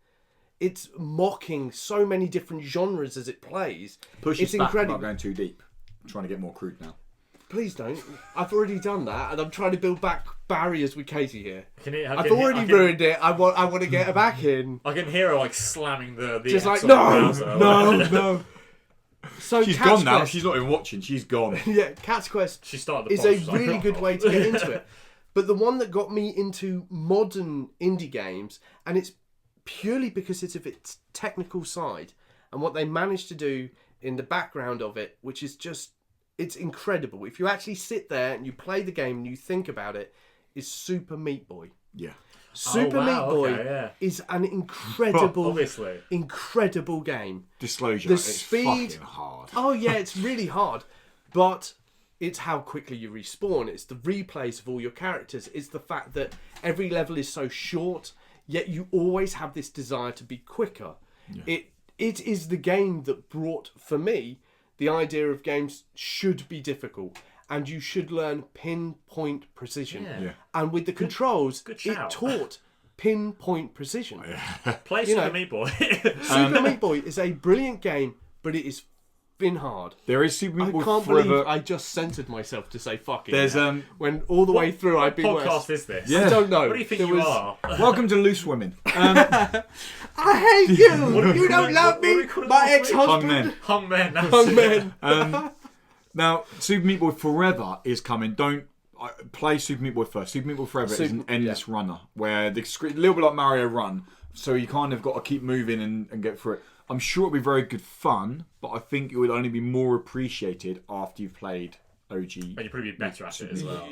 It's mocking so many different genres as it plays. Push it's us back incredible. without going too deep. I'm trying to get more crude now. Please don't. I've already done that, and I'm trying to build back barriers with Katie here. I've already ruined it. I want to get her back in. I can hear her like slamming the Just like, X on the no, browser. no. So She's Cat's gone now. Quest- She's not even watching. She's gone. Yeah, Cat's Quest She started the is pod, a she's like, really "Oh." good way to get into it. But the one that got me into modern indie games, and it's purely because it's of its technical side and what they managed to do in the background of it, which is just, it's incredible. If you actually sit there and you play the game and you think about it, is Super Meat Boy. Yeah. Super Meat Boy is an incredible game. Disclosure, The it's speed- fucking hard. Oh yeah, it's really hard, but it's how quickly you respawn. It's the replays of all your characters. It's the fact that every level is so short, yet you always have this desire to be quicker. Yeah. It is the game that brought, for me, the idea of games should be difficult and you should learn pinpoint precision. Yeah. And with the controls, good it shout. taught pinpoint precision. Play Super Meat Boy. Super Meat Boy is a brilliant game, but it is been hard. There is Super Meat Boy I can't Forever. believe I just censored myself to say fucking. There's when all the way through I've been What podcast worse. is this? Yeah. I don't know. What do you think There you was- are? Welcome to Loose Women. I hate you. You don't love what do we me. call it My last week? ex-husband. Men. Hung Men. that's Hung it. men. Now, Super Meat Boy Forever is coming. Don't play Super Meat Boy first. Super Meat Boy Forever is an endless runner where the screen, a little bit like Mario Run, so you kind of got to keep moving and get through it. I'm sure it'll be very good fun, but I think it would only be more appreciated after you've played OG. But you'd probably be better at it as well.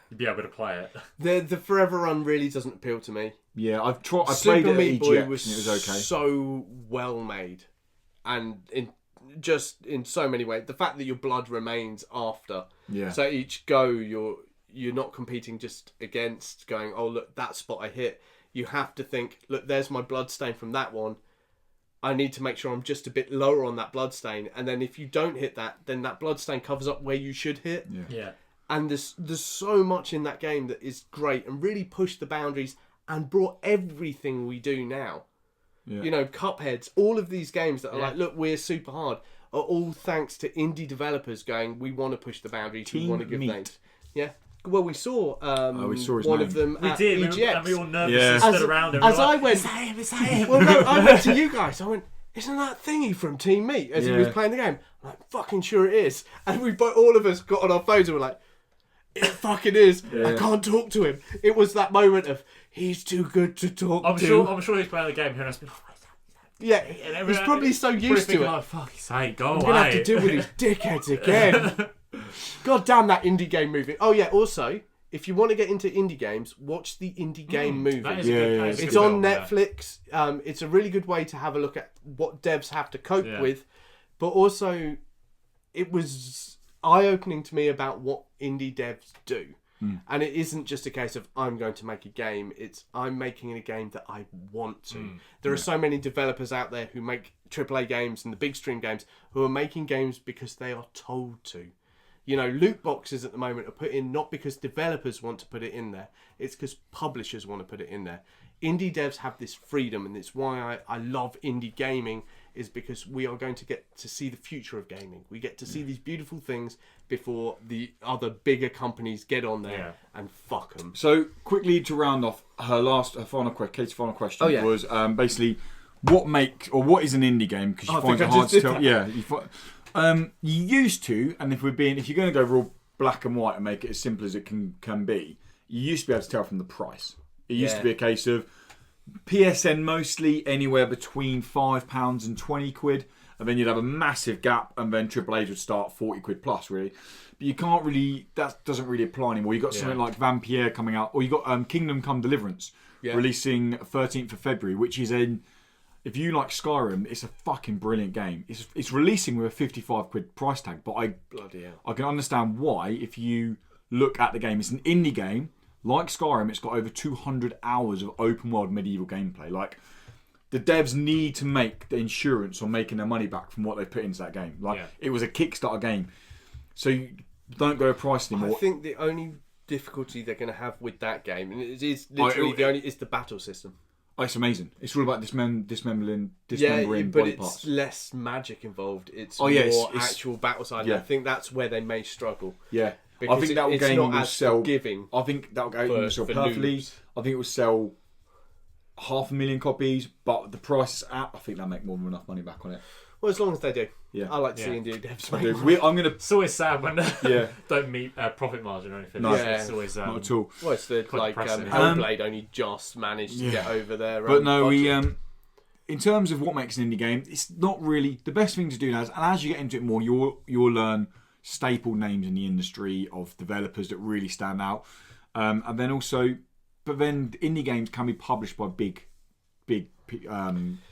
You'd be able to play it. The Forever Run really doesn't appeal to me. Yeah, I've tried. I Super played it Meat at Boy EGX was and it was okay. so well made, and in so many ways. The fact that your blood remains after. Yeah. So each go, you're not competing just against going, oh look, that spot I hit. You have to think, look, there's my blood stain from that one. I need to make sure I'm just a bit lower on that blood stain, and then if you don't hit that, then that blood stain covers up where you should hit. Yeah. And there's so much in that game that is great and really pushed the boundaries and brought everything we do now. Yeah. You know, Cupheads, all of these games that are like, look, we're super hard, are all thanks to indie developers going, we want to push the boundaries, we want to give Meat. names. Yeah. Well, we saw, we saw his one name. of them We at did. EGX. And we all nervous Yeah. and stood around him. As We were I like, went, It's him. well, no, I went to you guys. I went, isn't that thingy from Team Meat as he was Yeah. playing the game? I'm like, fucking sure it is. And we all of us got on our phones and were like, it fucking is. I can't talk to him. It was that moment of, he's too good to talk I'm to. sure he's playing the game here and I've been Yeah, he's probably so used to it. Oh, fuck's sake, go I'm away. going to have to deal with these dickheads again. God damn that indie game movie. Oh yeah, also, if you want to get into indie games, watch the indie game movie. That is a good place. It's on Netflix. It's a really good way to have a look at what devs have to cope with, but also it was eye-opening to me about what indie devs do. And it isn't just a case of I'm going to make a game, it's I'm making a game that I want to. There are so many developers out there who make AAA games and the big stream games who are making games because they are told to. You know, loot boxes at the moment are put in not because developers want to put it in there, it's because publishers want to put it in there. Indie devs have this freedom, and it's why I love indie gaming, is because we are going to get to see the future of gaming. We get to see these beautiful things before the other bigger companies get on there and fuck them. So quickly to round off, Katie's final question was basically what is an indie game, because you find it hard to tell. That. Yeah, you used to, and if you're going to go real black and white and make it as simple as it can be, you used to be able to tell from the price. It used to be a case of PSN mostly anywhere between £5 and 20 quid, and then you'd have a massive gap, and then AAAs would start 40 quid plus, really. But you can't really, that doesn't really apply anymore. You've got something like Vampire coming out, or you've got Kingdom Come Deliverance releasing 13th of February, which is if you like Skyrim, it's a fucking brilliant game. It's releasing with a 55 quid price tag, but I can understand why. If you look at the game, it's an indie game. Like Skyrim, it's got over 200 hours of open world medieval gameplay. Like, the devs need to make the insurance on making their money back from what they put into that game. Like, it was a Kickstarter game. So you don't go a price anymore. I think the only difficulty they're going to have with that game, and it is literally is the battle system. Oh, it's amazing. It's all about dismembering but body it's parts. less magic involved. It's it's actual battle side. Yeah. I think that's where they may struggle. Yeah. Because I think that it's game not will as sell. forgiving I think that game will sell perfectly. noobs. I think it will sell 500,000 copies, but the price I think they'll make more than enough money back on it. Well, as long as they do. Yeah. I like to see indie devs make Dude, money. I'm gonna. It's always sad when don't meet profit margin or anything. No. It's always Not at all. Well, it's the, quite depressing. Hellblade only just managed to get over there. But no, budget. In terms of what makes an indie game, it's not really the best thing to do now. And as you get into it more, you'll learn staple names in the industry of developers that really stand out. And then also, but then indie games can be published by big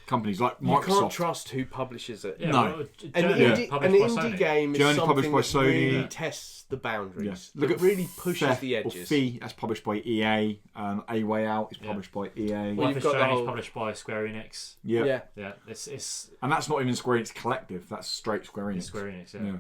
companies like Microsoft. You can't trust who publishes it. Yeah, No. well, An indie game is Journey something published by that Sony. really tests the boundaries. Look That at really pushes Theft the or edges. Fee, that's published by EA. A Way Out is published by EA. Well, Life you've is got the Strange whole- published by Square Enix. Yeah. Yeah, it's And that's not even Square Enix Collective. That's straight Square Enix. Square Enix. Yeah.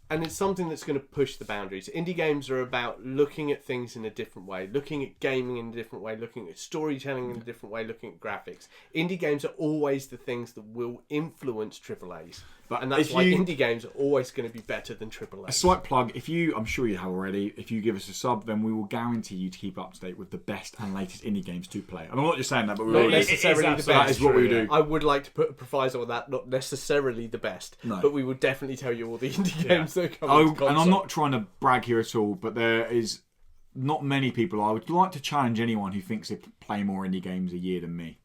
And it's something that's going to push the boundaries. Indie games are about looking at things in a different way, looking at gaming in a different way, looking at storytelling in a different way, looking at graphics. Indie games are always the things that will influence AAAs. But And that's if why you- indie games are always going to be better than A AAAs. slight plug, I'm sure you have already, if you give us a sub, then we will guarantee you to keep up to date with the best and latest indie games to play. And I'm not just saying that, but we Not will. necessarily the absolutely best. That is what we true, do. I would like to put a proviso on that, not necessarily the best, No. but we will definitely tell you all the indie Yeah. games that come Oh, to and console. I'm not trying to brag here at all, but there is not many people. I would like to challenge anyone who thinks they play more indie games a year than me.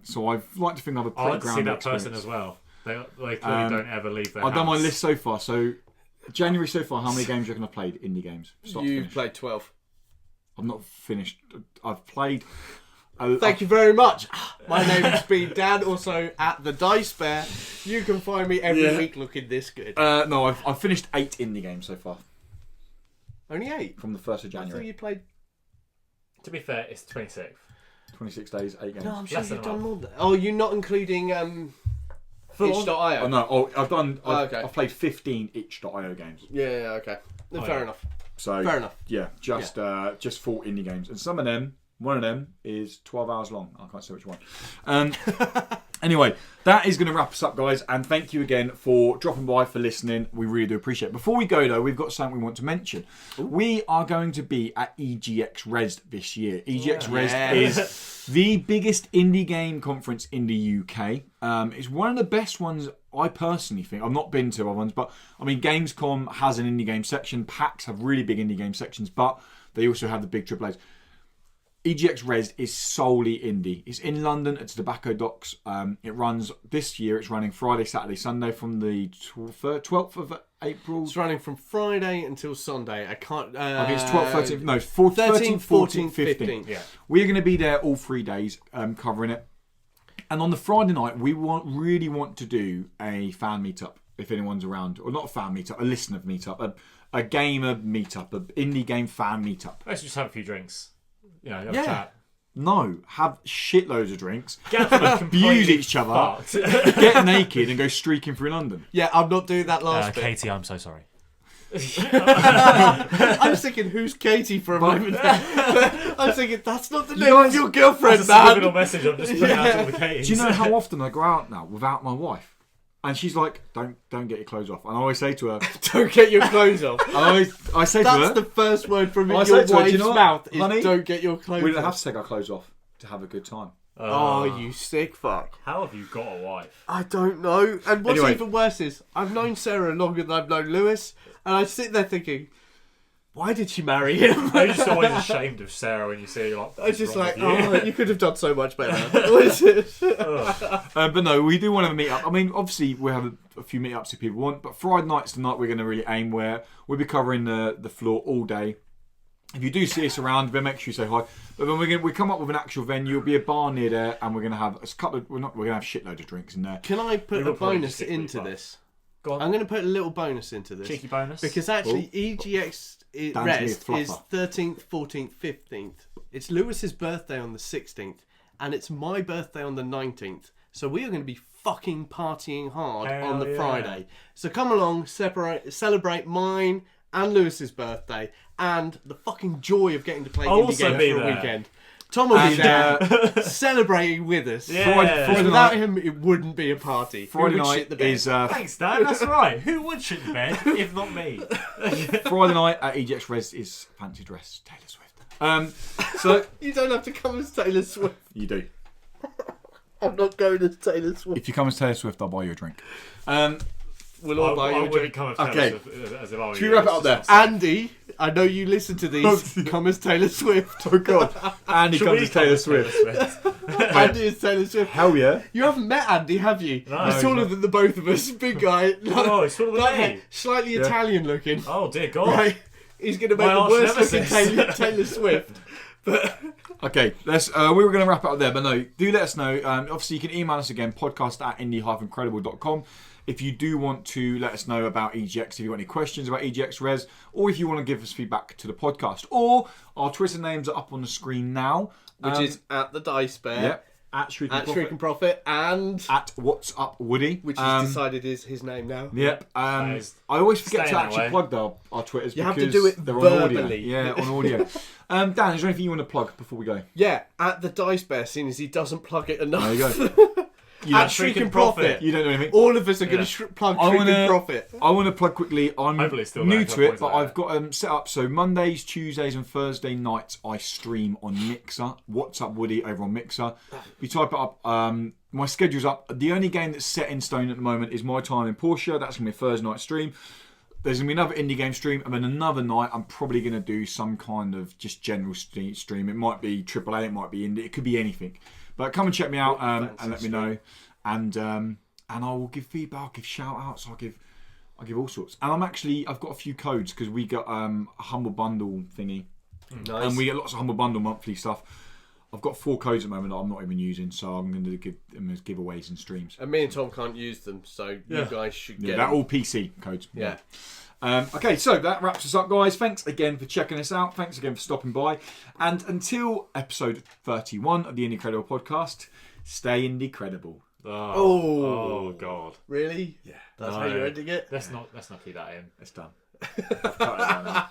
So I'd like to think I have a I like to see playground that experience. person as well. They clearly don't ever leave their I've done my house. list so far. So January so far, how many games do you reckon I've played? Indie games. Start to You've finish. played 12. I've not finished. I've played. Thank you very much. My name's been Dan, also at the Dice Bear. You can find me every week looking this good. No, I've finished 8 indie games so far Only 8? from the 1st of I thought January. you played... To be fair, it's 26th. 26 days, 8 games. No, I'm sure Less you've than a done more than that. Oh, you're not including itch.io? Oh no! I've done. okay. I've played 15 itch.io games. Yeah, okay. Fair enough. So Fair enough. Yeah, just 4 indie games, and some of them, one of them is 12 hours long. I can't say which one. Anyway, that is going to wrap us up, guys, and thank you again for dropping by, for listening. We really do appreciate it. Before we go, though, we've got something we want to mention. Ooh. We are going to be at EGX Res this year. EGX Res is the biggest indie game conference in the UK. It's one of the best ones, I personally think. I've not been to other ones, but I mean, Gamescom has an indie game section. PAX have really big indie game sections, but they also have the big AAAs. EGX Res is solely indie. It's in London. It's Tobacco Docks. It runs this year. It's running Friday, Saturday, Sunday from the 12th of April. It's running from Friday until Sunday. I can't... I think it's 12th, 13th. No, 13th, 14th, 15th. Yeah. We're going to be there all 3 days covering it. And on the Friday night, we really want to do a fan meetup, if anyone's around. Or not a fan meetup, a listener meetup. A gamer meetup. An indie game fan meetup. Let's just have a few drinks. Have a chat. No, have shitloads of drinks, Abuse each other, get naked and go streaking through London. Yeah, I'm not doing that last bit. Katie, I'm so sorry. I was thinking, who's Katie for a moment? I was thinking, that's not the name of your girlfriend, That's a man. subliminal message. I'm just putting out to all the Katies. Do you know how often I go out now without my wife? And she's like, don't get your clothes off. And I always say to her, Don't get your clothes off. I say to her, That's the first word from I your say to her, wife's "Do you know what, mouth is honey? don't get your clothes we off. don't have to take our clothes off to have a good time. Oh, you sick fuck. How have you got a wife? I don't know. And what's Anyway. even worse is, I've known Sarah longer than I've known Lewis, and I sit there thinking, why did she marry him? You're just always ashamed of Sarah when you see her. I was just like, oh, you could have done so much better. What is it? But no, we do want to have a meet up. I mean, obviously, we have a few meetups if people want, but Friday night's the night we're going to really aim, where we'll be covering the floor all day. If you do see us around, then make sure you say hi. But then we come up with an actual venue. It'll be a bar near there, and we're going to have a couple of, we're going to have shitloads of drinks in there. Can I put will a probably bonus stick really into fast. this? Go on. I'm going to put a little bonus into this. Cheeky bonus. Because actually, EGX Dan's Rest gonna be a is fluffer. 13th, 14th, 15th. It's Lewis's birthday on the 16th, and it's my birthday on the 19th. So we are going to be fucking partying hard Hell on the yeah. Friday. So come along, celebrate mine and Lewis's birthday, and the fucking joy of getting to play I'll indie also games be for a there. weekend. Tom will be And, there, celebrating with us. Yeah. Friday Without night, him, it wouldn't be a party. Who Friday would night shit the bed? is Thanks, Dan. That's right. Who would shit the bed if not me? Friday night at EGX Res is fancy dress Taylor Swift. So You don't have to come as Taylor Swift. you do. I'm not going as Taylor Swift. If you come as Taylor Swift, I'll buy you a drink. We'll all buy I you a wouldn't drink. come Okay. as if I were Should we you. wrap it up there? Andy, I know you listen to these. Come as Taylor Swift. Oh God! Andy Should comes we as come Taylor as Swift. Andy is Taylor Swift. Hell yeah! You haven't met Andy, have you? No. He's taller than the both of us. Big guy. Oh, it's taller than me. Slightly Italian looking. Oh dear God! Right. he's going to make My the arch worst looking nemesis. Taylor Swift. But Okay, let's. We were going to wrap it up there, but no, do let us know. Obviously, you can email us again, podcast@indie-credible.com. If you do want to let us know about EGX, if you've got any questions about EGX Res, or if you want to give us feedback to the podcast, or our Twitter names are up on the screen now, which is at the Dice Bear, yep, at Shriek and Profit, and at What's Up Woody, which he's decided is his name now. Yep. I always forget to actually plug our Twitters. You because have to do it they're verbally. on audio. Yeah, on audio. Dan, is there anything you want to plug before we go? Yeah, at the Dice Bear, seeing as he doesn't plug it enough. There you go. At Shriek and Profit. You don't know anything. All of us are going to plug Shriek and Profit. I want to plug quickly. I'm Hopefully it's still new there, to it, but like I've got set up. So Mondays, Tuesdays, and Thursday nights I stream on Mixer. What's Up Woody over on Mixer. You type it up. My schedule's up. The only game that's set in stone at the moment is My Time in Portia. That's going to be a Thursday night stream. There's going to be another indie game stream, and then another night I'm probably going to do some kind of just general stream. It might be AAA, it might be indie, it could be anything. But come and check me out and let me know. And I will give feedback, I'll give shout outs, I'll give all sorts. And I've got a few codes because we got a Humble Bundle thingy. Nice. And we get lots of Humble Bundle monthly stuff. I've got 4 codes at the moment that I'm not even using, so I'm going to give them as giveaways and streams. And me and Tom can't use them, so you guys should get they're them. all PC codes. Yeah. Okay, so that wraps us up, guys. Thanks again for checking us out. Thanks again for stopping by. And until episode 31 of the Indie Credible podcast, stay Indie Credible. Oh God! Really? Yeah. That's how you're ending it? Let's not keep that in. It's done. I've cut it down now.